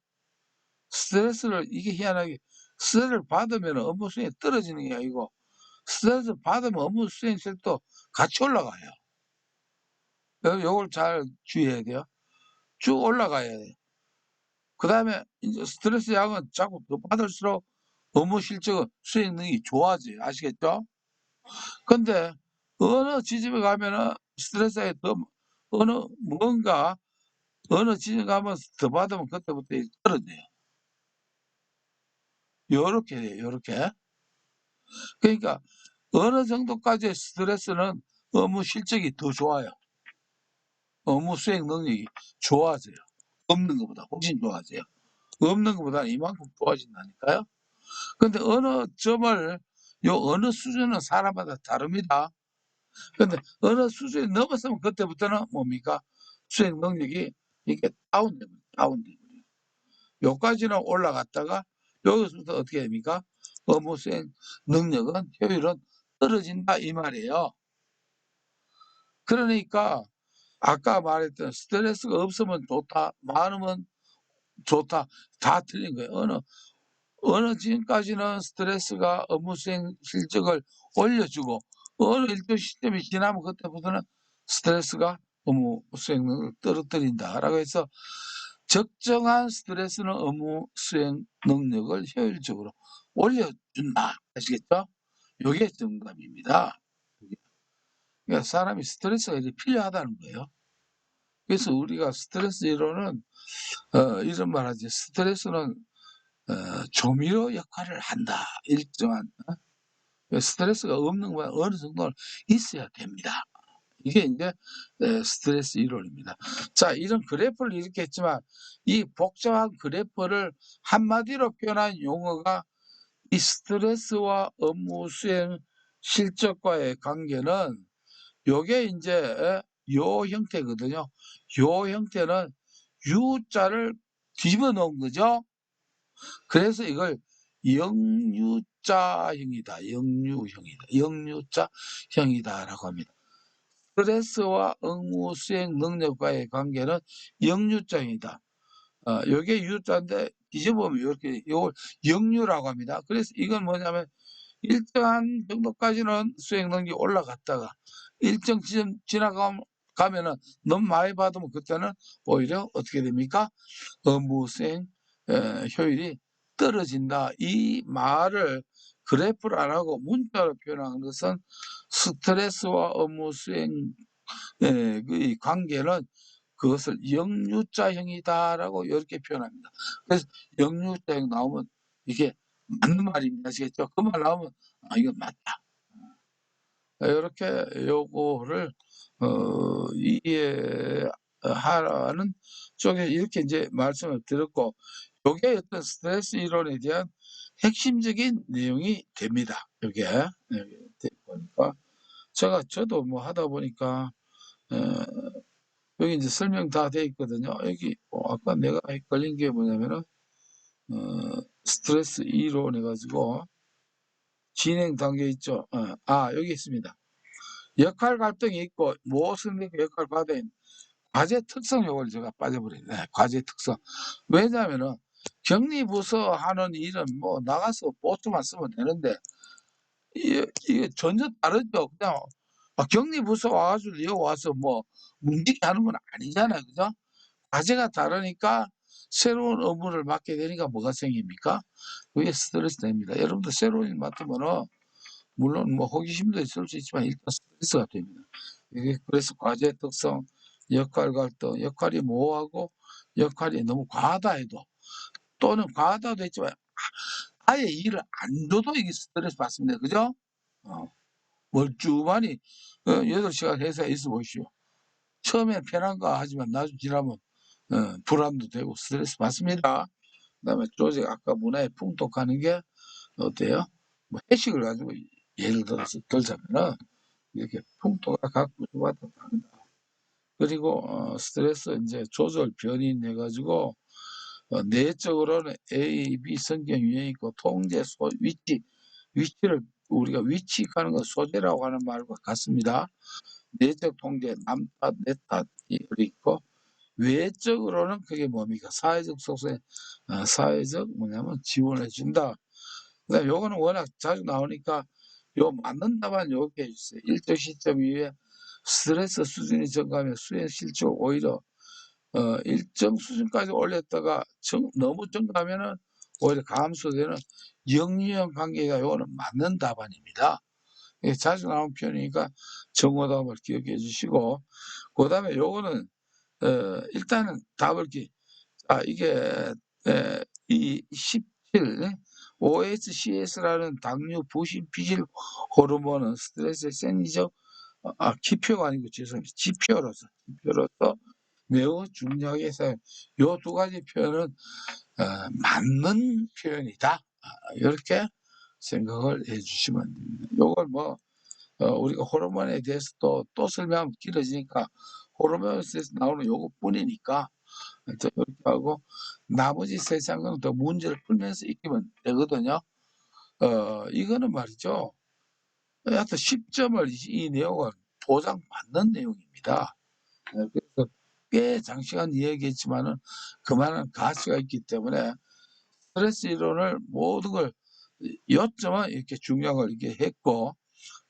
스트레스를 이게 희한하게 스트레스를 받으면 업무 수행이 떨어지는 게 아니고 스트레스 받으면 업무 수행실도 같이 올라가요. 요걸 잘 주의해야 돼요. 쭉 올라가야 돼요. 그 다음에 이제 스트레스 양은 자꾸 더 받을수록 업무 실적은 수행 능력이 좋아져요. 아시겠죠? 근데 어느 지점에 가면은 스트레스에 더 어느 지점 가면 더 받으면 그때부터 떨어져요. 요렇게 돼요. 요렇게. 그러니까 어느 정도까지의 스트레스는 업무 실적이 더 좋아요. 업무 수행 능력이 좋아져요. 없는 것보다 훨씬 좋아져요. 없는 것보다 이만큼 좋아진다니까요. 근데 어느 수준은 사람마다 다릅니다. 근데 어느 수준이 넘었으면 그때부터는 뭡니까? 수행 능력이 이게 다운돼버려요. 요까지는 올라갔다가 여기서부터 어떻게 됩니까? 업무 수행 능력은 효율은 떨어진다 이 말이에요. 그러니까 아까 말했던 스트레스가 없으면 좋다, 많으면 좋다, 다 틀린 거예요. 어느 지금까지는 스트레스가 업무 수행 실적을 올려주고 어느 일정 시점이 지나면 그때부터는 스트레스가 업무 수행을 떨어뜨린다라고 해서 적정한 스트레스는 업무 수행 능력을 효율적으로 올려준다. 아시겠죠? 이게 정답입니다. 그러니까 사람이 스트레스가 이렇게 필요하다는 거예요. 그래서 우리가 스트레스 이론은 이런 말 하지. 스트레스는 조미료 역할을 한다. 일정한 스트레스가 없는 것보다 어느 정도는 있어야 됩니다. 이게 이제 스트레스 이론입니다. 자, 이런 그래프를 이렇게 했지만 이 복잡한 그래프를 한마디로 표현한 용어가 이 스트레스와 업무 수행 실적과의 관계는 요게 이제 요 형태거든요. 요 형태는 U자를 뒤집어 놓은 거죠. 그래서 이걸 영유자형이다. 영유자형이다라고 합니다. 스트레스와 업무 수행 능력과의 관계는 영유자형이다. 요게 U자인데 뒤집으면 이렇게 요걸 영유라고 합니다. 그래서 이건 뭐냐면 일정한 정도까지는 수행 능력이 올라갔다가 일정 지점 지나가면은 너무 많이 받으면 그때는 오히려 어떻게 됩니까? 업무 수행 효율이 떨어진다. 이 말을 그래프를 안 하고 문자로 표현한 것은 스트레스와 업무 수행 의 관계는 그것을 영유자형이다라고 이렇게 표현합니다. 그래서 영유자형 나오면 이게 맞는 말입니다. 아시겠죠? 그 말 나오면 이건 맞다. 이렇게 요거를 이해하라는 쪽에 이렇게 이제 말씀을 드렸고 요게 어떤 스트레스 이론에 대한 핵심적인 내용이 됩니다. 요게 보니까 저도 뭐 하다 보니까 여기 이제 설명 다 돼 있거든요. 여기 아까 내가 헷갈린 게 뭐냐면은 스트레스 이론 해가지고 진행 단계 있죠. 여기 있습니다. 역할 갈등이 있고 무엇은 역할 과대인 과제 특성 요걸 제가 빠져버렸네. 과제 특성. 왜냐하면은 격리부서 하는 일은 뭐 나가서 보트만 쓰면 되는데 이게 전혀 다르죠. 그냥 격리부서 와가지고 여기 와서 뭐 문지기 하는 건 아니잖아요. 그죠? 과제가 다르니까 새로운 업무를 맡게 되니까 뭐가 생깁니까? 그게 스트레스 됩니다. 여러분들 새로운 일 맡으면은 물론 뭐 호기심도 있을 수 있지만 일단 스트레스가 됩니다. 이게 그래서 과제 특성, 역할 갈등, 역할이 모호하고 역할이 너무 과하다 해도 또는 과하다도 했지만 아예 일을 안 줘도 이게 스트레스 받습니다. 그죠? 멀쩡하니 8시간 회사에 있어 보십시오. 처음엔 편한가 하지만 나중에 지나면 불안도 되고 스트레스 받습니다. 그다음에 조직 아까 문화에 풍독하는 게 어때요? 뭐 회식을 가지고 예를 들어서 들자면은 이렇게 풍토가 각 부서마다 다르다. 그리고 스트레스 이제 조절 변이해 가지고 내적으로는 A, B 성격 유형이 있고 통제 위치를 우리가 위치하는 건 소재라고 하는 말과 같습니다. 내적 통제 남 탓, 내 탓이 있고 외적으로는 그게 뭡니까? 사회적 속성에 사회적 뭐냐면 지원해 준다. 그다음에 요거는 워낙 자주 나오니까 요 맞는 답안 요렇게 해 주세요. 일정 시점 이후에 스트레스 수준이 증가하면 수행 실적 오히려 일정 수준까지 올렸다가 너무 증가하면은 오히려 감소되는 역류형 관계가 요거는 맞는 답안입니다. 예, 자주 나오는 표현이니까 정오답을 기억해 주시고 그다음에 요거는 일단은 답을 이게 이 17 OHCS라는 당류 부신 피질 호르몬은 스트레스의 생리적 기표가 아니고 죄송합니다. 지표로서 매우 중요하게 사용. 요 두 가지 표현은 맞는 표현이다. 이렇게 생각을 해주시면 됩니다. 요걸 우리가 호르몬에 대해서 또 설명하면 길어지니까 호르몬에서 나오는 요것뿐이니까 이렇게 하고 나머지 세상은 더 문제를 풀면서 익히면 되거든요. 이거는 말이죠. 하여튼 10점을 이 내용은 보장받는 내용입니다. 그래서 꽤 장시간 이야기했지만은 그만한 가치가 있기 때문에 스트레스 이론을 모든 걸 요점은 이렇게 중요한 걸 이렇게 했고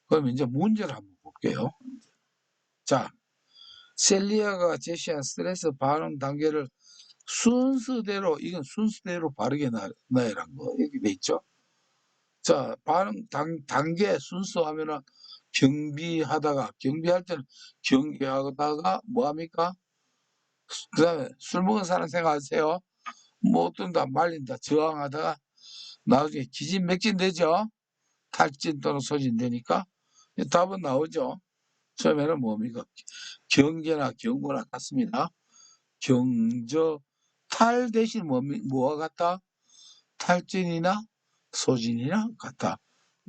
그럼 이제 문제를 한번 볼게요. 자, 셀리아가 제시한 스트레스 반응 단계를 순서대로 이건 순서대로 바르게 나열한 거 여기 돼 있죠. 자, 반응 단계 순서 하면은 경비할 때는 경계하다가 뭐 합니까? 그다음에 술 먹은 사람 생각하세요. 못 든다, 말린다, 저항하다가 나중에 기진맥진되죠. 탈진 또는 소진되니까 답은 나오죠. 처음에는 뭡니까? 경계나 경고나 같습니다. 경저 탈 대신 뭐와 같다? 탈진이나 소진이나 같다.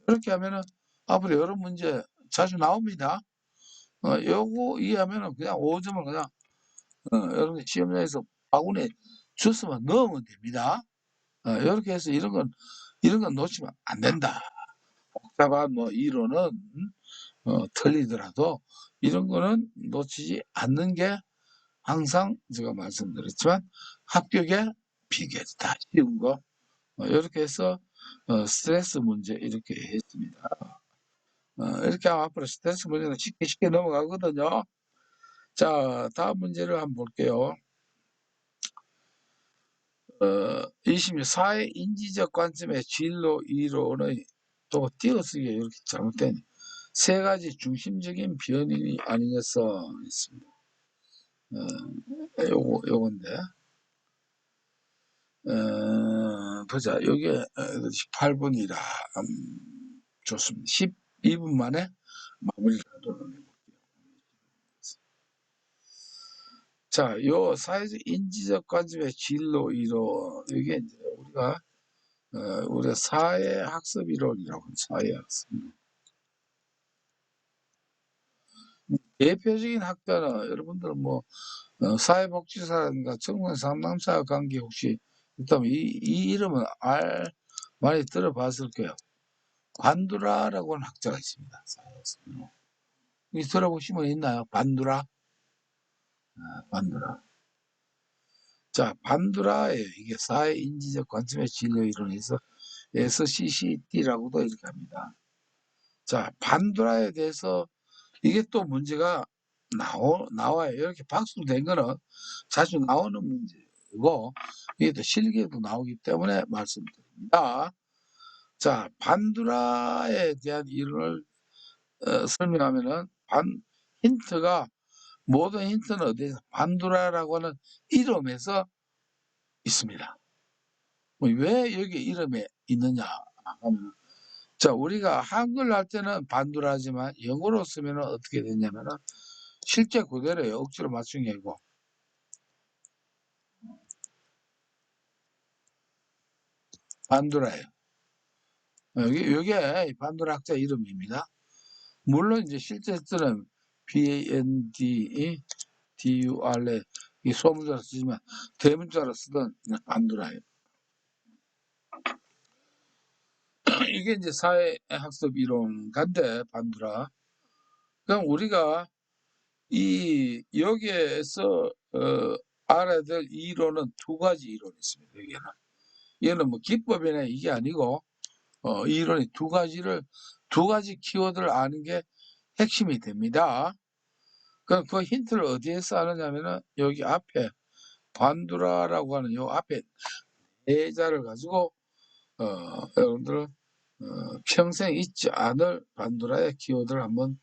이렇게 하면은 앞으로 여러 문제 자주 나옵니다. 요거 이해하면은 그냥 5점을 그냥 여러분 시험장에서 바구니에 주스만 넣으면 됩니다. 이렇게 해서 이런 건 놓치면 안 된다. 복잡한 이론은 틀리더라도 이런 거는 놓치지 않는 게 항상 제가 말씀드렸지만 합격의 비결이다. 쉬운 거. 이렇게 해서 스트레스 문제 이렇게 했습니다. 이렇게 하면 앞으로 스트레스 문제는 쉽게 넘어가거든요. 자, 다음 문제를 한번 볼게요. 20일 사회 인지적 관점의 진로 이론의 또 띄어쓰기가 이렇게 잘못된 세 가지 중심적인 변인이 아니겠어 했습니다. 요건데 보자. 요게 18분이라 좋습니다. 12분 만에 마무리를 하도록 해볼게요. 자, 요 사회적 인지적 관점의 진로 이론 이게 이제 우리가 사회 학습 이론이라고 하는 사회 학습. 대표적인 학자는 여러분들 사회복지사라든가 청소년 상담사 관계 혹시 있다면 이 이름은 많이 들어봤을 거예요. 반두라라고 하는 학자가 있습니다. 사회학습으로. 이 들어보시면 있나요? 반두라. 반두라. 자, 반두라예요. 이게 사회 인지적 관점의 진로 이론에서 SCCT라고도 이렇게 합니다. 자, 반두라에 대해서 이게 또 문제가 나와요. 이렇게 박수로 된 거는 자주 나오는 문제고, 이게 또 실기에도 나오기 때문에 말씀드립니다. 자, 반두라에 대한 이론을 설명하면은 힌트가 모든 힌트는 어디에서 반두라라고 하는 이름에서 있습니다. 왜 여기 이름에 있느냐 하면 자, 우리가 한글 할 때는 반두라지만 영어로 쓰면은 어떻게 되냐면은 실제 그대로예요. 억지로 맞춘 게 아니고. 반두라예요. 요게 반두라 학자 이름입니다. 물론 이제 실제 뜻은 BAND DURA 이 소문자로 쓰지만 대문자로 쓰던 반두라예요. 이게 이제 사회학습 이론가인데 반두라. 그럼 우리가 이 여기에서 알아야 될 이론은 두 가지 이론이 있습니다. 여기는 얘는 뭐 기법이나 이게 아니고 이 이론이 두 가지 키워드를 아는 게 핵심이 됩니다. 그럼 그 힌트를 어디에서 아느냐면은 여기 앞에 반두라라고 하는 요 앞에 대자를 가지고 여러분들은 평생 잊지 않을 반두라의 키워드를 한번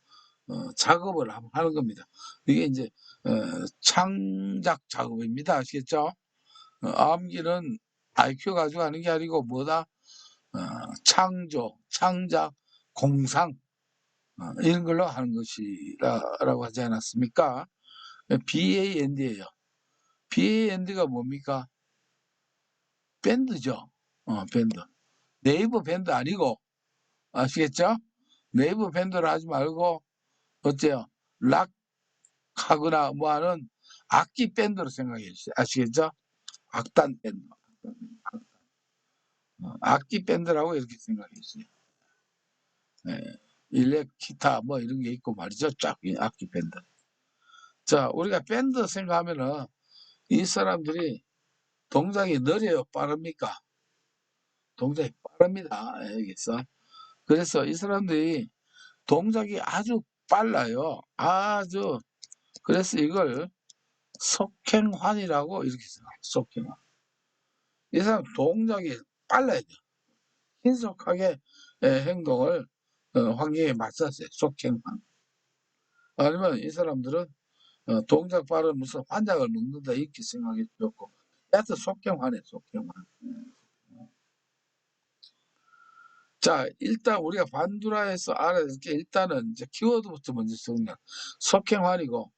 작업을 한번 하는 겁니다. 이게 이제 창작 작업입니다. 아시겠죠? 암기는 IQ 가지고 하는 게 아니고 뭐다? 창조, 창작, 공상 이런 걸로 하는 것이라고 하지 않았습니까? BAND예요. BAND가 뭡니까? 밴드죠. 밴드. 네이버 밴드 아니고 아시겠죠? 네이버 밴드를 하지 말고 어때요? 락 하거나 뭐 하는 악기 밴드로 생각해 주세요. 아시겠죠? 악단 밴드. 악기 밴드라고 이렇게 생각해 주세요. 일렉 기타 뭐 이런 게 있고 말이죠. 쫙 악기 밴드. 자, 우리가 밴드 생각하면은 이 사람들이 동작이 느려요, 빠릅니까? 동작이 빠릅니다. 여기서. 그래서 이 사람들이 동작이 아주 빨라요. 아주. 그래서 이걸 속행환이라고 이렇게 생각해요. 속행환. 이 사람 동작이 빨라야 돼요. 신속하게 행동을 환경에 맞췄어요. 속행환. 아니면 이 사람들은 동작 빠른 무슨 환장을 먹는다 이렇게 생각이 좋고 하여튼 속행환이에요. 속행환. 자, 일단 우리가 반두라에서 알아야 될 게 일단은 이제 키워드부터 먼저 정리해. 속행환이고.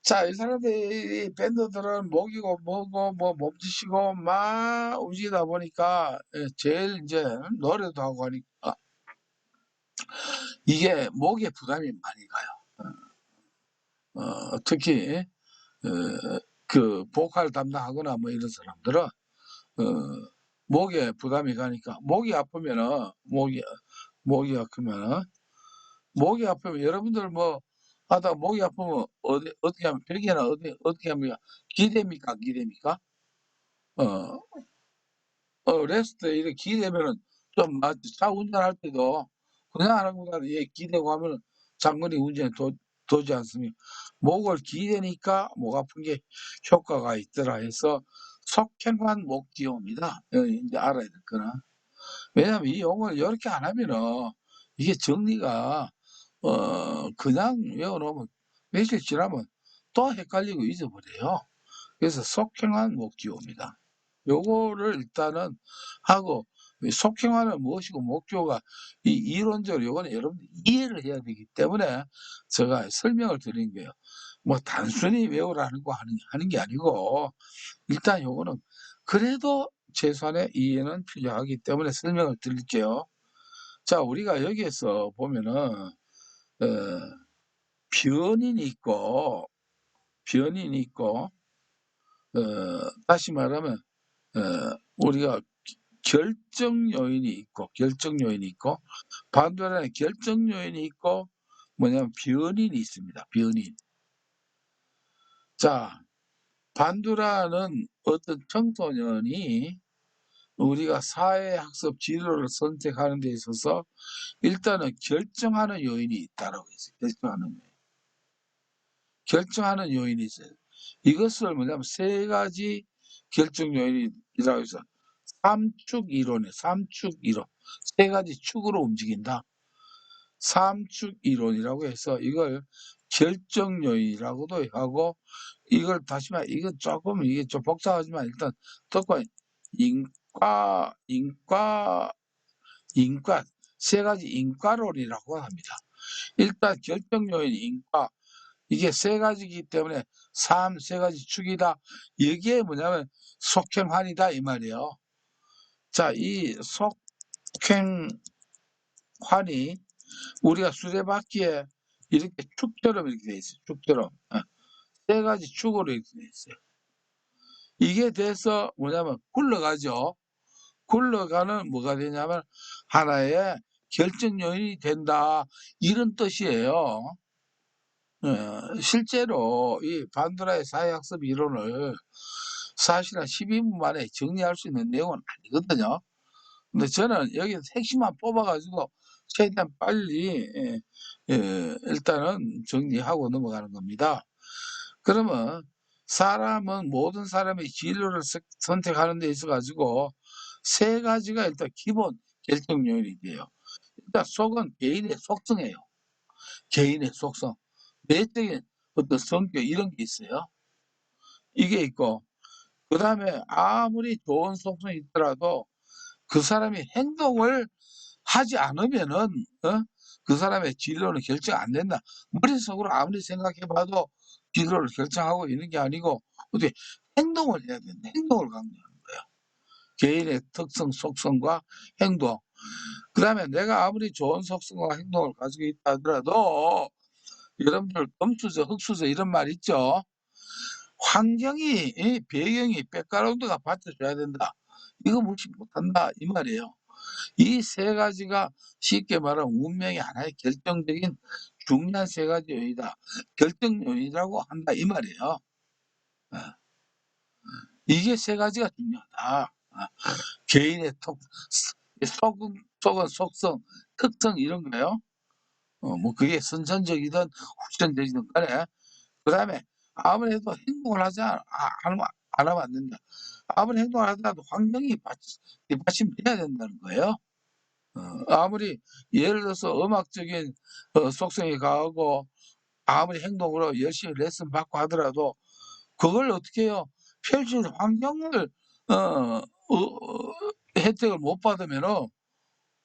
자, 이 사람들이 밴드들은 목이고 뭐고 뭐 몸짓이고 막 움직이다 보니까 제일 이제 노래도 하고 하니까 이게 목에 부담이 많이 가요. 특히 그 보컬 담당하거나 뭐 이런 사람들은 목에 부담이 가니까 목이 아프면은 목이 아프면 여러분들 뭐 하다 목이 아프면 어떻게 하면 베개나 어떻게 하면 기대입니까? 기대입니까? 어, 레스트 이렇게 기대면은 좀 차 운전할 때도 그냥 하는 것보다 예, 기대고 하면은 장거리 운전에 도지 않습니까? 목을 기대니까 목 아픈 게 효과가 있더라 해서 속행환 목기호입니다. 이제 알아야 될 거나. 왜냐면 이 용어를 이렇게 안 하면은 이게 정리가 그냥 외워놓으면 며칠 지나면 또 헷갈리고 잊어버려요. 그래서 속행환 목기호입니다. 요거를 일단은 하고 속행환은 무엇이고 목표가 이 이론적으로 요거는 여러분들이 이해를 해야 되기 때문에 제가 설명을 드린 거예요. 뭐 단순히 외우라는 거 하는 게 아니고 일단 요거는 그래도 최소한의 이해는 필요하기 때문에 설명을 드릴게요. 자, 우리가 여기에서 보면은 변인이 있고 다시 말하면 우리가 결정 요인이 있고 반대로 결정 요인이 있고 뭐냐면 변인이 있습니다. 변인. 자, 반두라는 어떤 청소년이 우리가 사회학습 진로를 선택하는 데 있어서 일단은 결정하는 요인이 있다라고 했어요. 결정하는 요인이 있어요. 이것을 뭐냐면 세 가지 결정 요인이라고 해서 삼축 이론이에요. 삼축 이론. 세 가지 축으로 움직인다. 삼축 이론이라고 해서 이걸 결정 요인이라고도 하고 이걸 다시 말해 이건 조금 이게 좀 복잡하지만 일단 듣고 인과 세 가지 인과론이라고 합니다. 일단 결정 요인 인과 이게 세 가지이기 때문에 세 가지 축이다. 여기에 뭐냐면 속행환이다 이 말이에요. 자, 이 속행환이 우리가 수레바퀴에 이렇게 축처럼 이렇게 돼 있어요. 축처럼. 세 가지 축으로 이렇게 돼 있어요. 이게 돼서 뭐냐면 굴러가죠. 굴러가는 뭐가 되냐면 하나의 결정 요인이 된다 이런 뜻이에요. 실제로 이 반도라의 사회학습 이론을 사실 한 12분 만에 정리할 수 있는 내용은 아니거든요. 근데 저는 여기서 핵심만 뽑아 가지고 최대한 빨리 일단은 정리하고 넘어가는 겁니다. 그러면 사람은 모든 사람이 진로를 선택하는 데 있어 가지고 세 가지가 일단 기본 결정 요인이 돼요. 일단 속은 개인의 속성이에요. 개인의 속성. 내적인 어떤 성격 이런 게 있어요. 이게 있고 그다음에 아무리 좋은 속성이 있더라도 그 사람이 행동을 하지 않으면은 그 사람의 진로는 결정 안 된다. 머릿속으로 아무리 생각해 봐도 진로를 결정하고 있는 게 아니고 어떻게 행동을 해야 된다. 행동을 강조하는 거예요. 개인의 특성, 속성과 행동. 그다음에 내가 아무리 좋은 속성과 행동을 가지고 있다 하더라도 여러분들 금수저, 흙수저 이런 말 있죠? 환경이 배경이 백그라운드가 받쳐줘야 된다. 이거 무시 못한다 이 말이에요. 이 세 가지가 쉽게 말하면 운명의 하나의 결정적인 중요한 세 가지 요인이다. 결정 요인이라고 한다 이 말이에요. 예. 이게 세 가지가 중요하다. 개인의 속은 속성, 특성 이런 거요. 뭐 그게 선천적이든 후천적이든 간에 그다음에 아무래도 행동을 하지 안 하면 안 된다. 아무리 행동을 하더라도 환경이 뒷받침돼야 된다는 거예요. 아무리 예를 들어서 음악적인 속성이 강하고 아무리 행동으로 열심히 레슨 받고 하더라도 그걸 어떻게 해요? 펼칠 환경을 혜택을 못 받으면은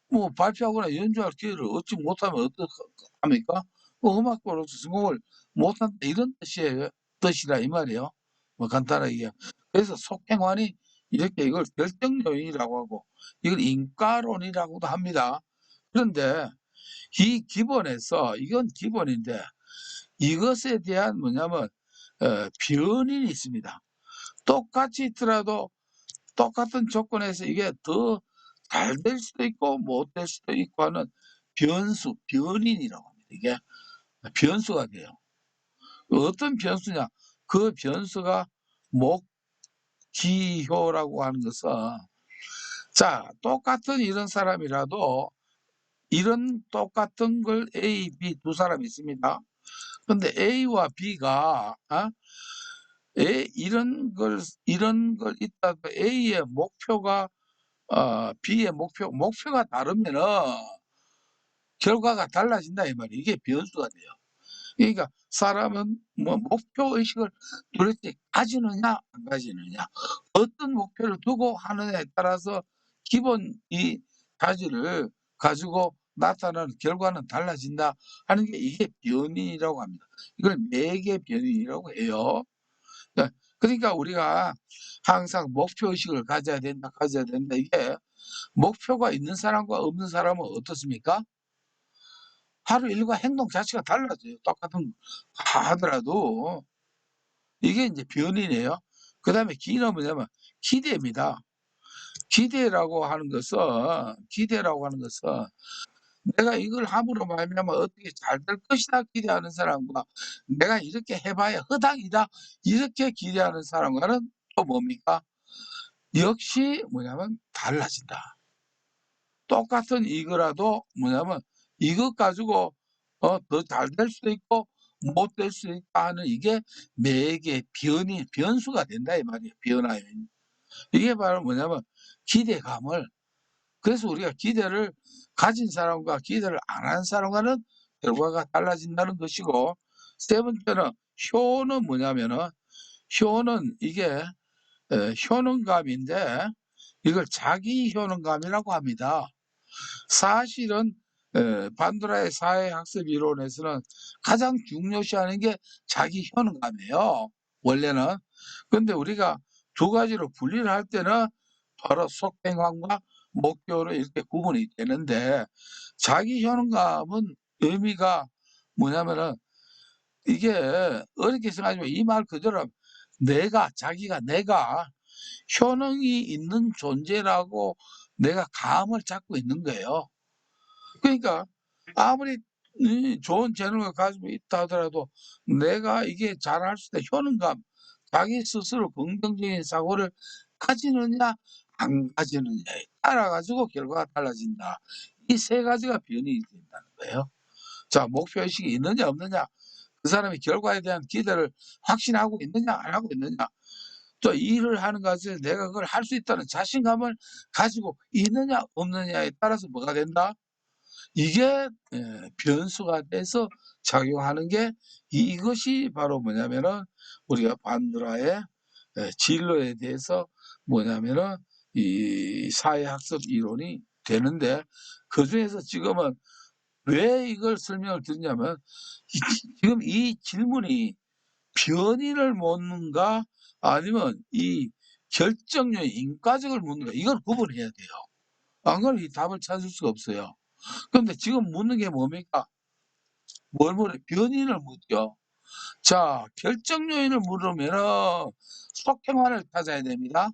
뭐 발표하거나 연주할 기회를 얻지 못하면 어떡합니까? 그 음악가로서 성공을 못한다 이런 뜻이라 이 말이에요. 뭐 간단하게. 그래서 속행관이 이렇게 이걸 결정 요인이라고 하고 이걸 인과론이라고도 합니다. 그런데 이 기본에서 이건 기본인데 이것에 대한 뭐냐면 변인이 있습니다. 똑같이 있더라도 똑같은 조건에서 이게 더 잘 될 수도 있고 못 될 수도 있고 하는 변인이라고 합니다. 이게 변수가 돼요. 어떤 변수냐? 그 변수가 목기효라고 하는 것은 자 똑같은 이런 사람이라도 이런 똑같은 걸 A, B 두 사람이 있습니다. 근데 A와 B가 이런 걸 있다 A의 목표가 B의 목표가 다르면은 결과가 달라진다 이 말이에요. 이게 변수가 돼요. 그러니까 사람은 뭐 목표 의식을 도대체 가지느냐 안 가지느냐 어떤 목표를 두고 하느냐에 따라서 기본 이 가지를 가지고 나타나는 결과는 달라진다 하는 게 이게 변인이라고 합니다. 이걸 매개 변인이라고 해요. 그러니까 우리가 항상 목표 의식을 가져야 된다. 이게 목표가 있는 사람과 없는 사람은 어떻습니까? 하루 일과 행동 자체가 달라져요. 똑같은 하더라도. 이게 인제 변인이에요. 그다음에 기는 뭐냐면 기대입니다. 기대라고 하는 것은 내가 이걸 함으로 말미암아 어떻게 잘 될 것이다 기대하는 사람과 내가 이렇게 해 봐야 허당이다 이렇게 기대하는 사람과는 또 뭡니까? 역시 뭐냐면 달라진다. 똑같은 이거라도 뭐냐면 이것 가지고 더 잘 될 수도 있고 못 될 수도 있다 하는 이게 매개 변수가 된다 이 말이에요. 변화 요인. 이게 바로 뭐냐면 기대감을 그래서 우리가 기대를 가진 사람과 기대를 안 한 사람과는 결과가 달라진다는 것이고 세 번째는 효는 뭐냐면은 효는 이게 효능감인데 이걸 자기 효능감이라고 합니다. 사실은 반도라의 사회학습 이론에서는 가장 중요시하는 게 자기 효능감이에요 원래는. 근데 우리가 두 가지로 분리를 할 때는 바로 속행함과 목표로 이렇게 구분이 되는데 자기 효능감은 의미가 뭐냐면은 이게 어렵게 생각하지만 이 말 그대로 자기가 내가 효능이 있는 존재라고 내가 감을 잡고 있는 거예요. 그러니까 아무리 좋은 재능을 가지고 있다 하더라도 내가 이게 잘할 수 있다 효능감, 자기 스스로 긍정적인 사고를 가지느냐 안 가지느냐에 따라 가지고 결과가 달라진다. 이 세 가지가 변이 된다는 거예요. 자, 목표 의식이 있느냐 없느냐, 그 사람이 결과에 대한 기대를 확신하고 있느냐 안 하고 있느냐, 또 일을 하는 것에 내가 그걸 할 수 있다는 자신감을 가지고 있느냐 없느냐에 따라서 뭐가 된다? 이게 변수가 돼서 작용하는 게, 이것이 바로 뭐냐면은 우리가 반드라의 진로에 대해서 뭐냐면은 이 사회학습 이론이 되는데, 그중에서 지금은 왜 이걸 설명을 드리냐면 지금 이 질문이 변인을 묻는가 아니면 이 결정력 인과적을 묻는가, 이걸 구분해야 돼요. 안 그러면 이 답을 찾을 수가 없어요. 그런데 지금 묻는 게 뭡니까? 뭘 물어요? 변인을 묻죠. 자, 결정 요인을 물으면은 속행환을 찾아야 됩니다.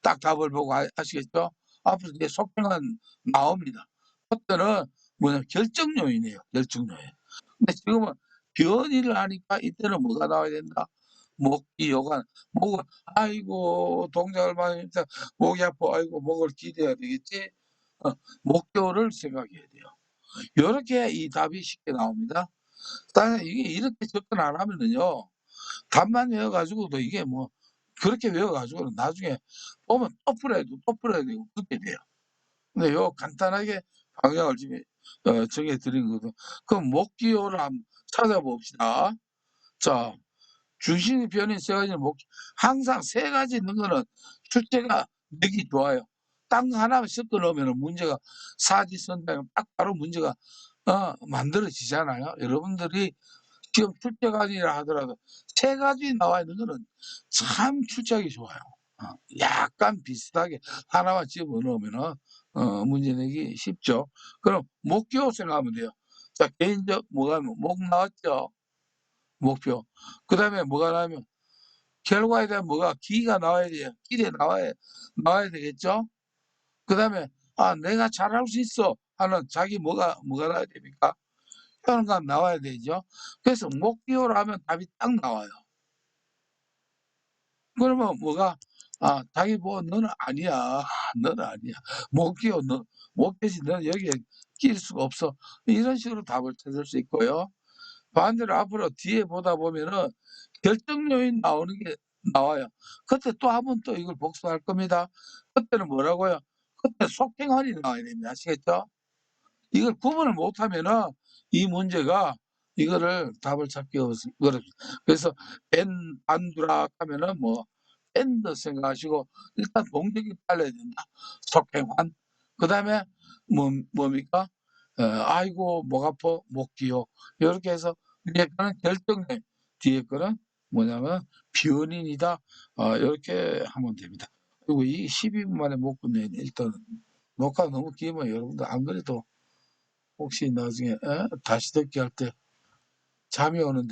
딱 답을 보고 아시겠죠? 앞으로 이제 속행환 나옵니다. 그때는 뭐냐면 결정 요인이에요. 결정 요인. 근데 지금은 변이를 하니까 이때는 뭐가 나와야 된다? 목이 요관, 목을, 아이고, 동작을 많이 했다. 목이 아파. 아이고, 목을 기대야 되겠지? 목표를 생각해야 돼요. 요렇게 이 답이 쉽게 나옵니다. 따라서 이게 이렇게 접근 안 하면은요, 답만 외워가지고도 이게 뭐, 그렇게 외워가지고는 나중에 보면 또 풀어야 되고, 그렇게 돼요. 근데 요 간단하게 방향을 지금, 정해 드린 거거든. 그럼 목기호를 한번 찾아봅시다. 자, 주신이 변인 세 가지는 항상 세 가지 있는 거는 출제가 되기 좋아요. 딴 거 하나만 섞어 놓으면 문제가 사지선다면 딱 바로 문제가 만들어지잖아요. 여러분들이 지금 출제가지라 하더라도 세 가지 나와 있는 거는 참 출제하기 좋아요. 약간 비슷하게 하나만 집어넣으면은 문제 내기 쉽죠. 그럼 목표 생각하면 돼요. 자, 개인적 목 나왔죠. 목표. 그다음에 뭐가 나오면 결과에 대한 기가 나와야 돼요. 기대 나와야 되겠죠. 그다음에 내가 잘할 수 있어 하는 자기 뭐가 나와야 됩니까? 효능감 나와야 되죠. 그래서 목표를 하면 답이 딱 나와요. 그러면 자기 보고 너는 아니야. 너는 아니야. 목표 목표지 너는 여기에 끼일 수가 없어. 이런 식으로 답을 찾을 수 있고요. 반대로 앞으로 뒤에 보다 보면은 결정 요인 나오는 게 나와요. 그때 또 한 번 또 이걸 복습할 겁니다. 그때는 뭐라고요? 그때 속행환이 나와야 됩니다. 아시겠죠? 이걸 구분을 못하면은 이 문제가 이거를 답을 찾기 어렵습니다. 그래서 안두락 하면은 밴드 생각하시고 일단 동력이 빨라야 된다. 속행환. 그다음에 뭡니까? 아이고 목 아파 목 기호. 요렇게 해서 위에 거는 결정력, 뒤에 거는 뭐냐면 변인이다. 요렇게 하면 됩니다. 그리고 이 12분 만에 못 끝내네. 일단은 녹화가 너무 길면 여러분들 안 그래도 혹시 나중에 다시 듣기 할 때 잠이 오는데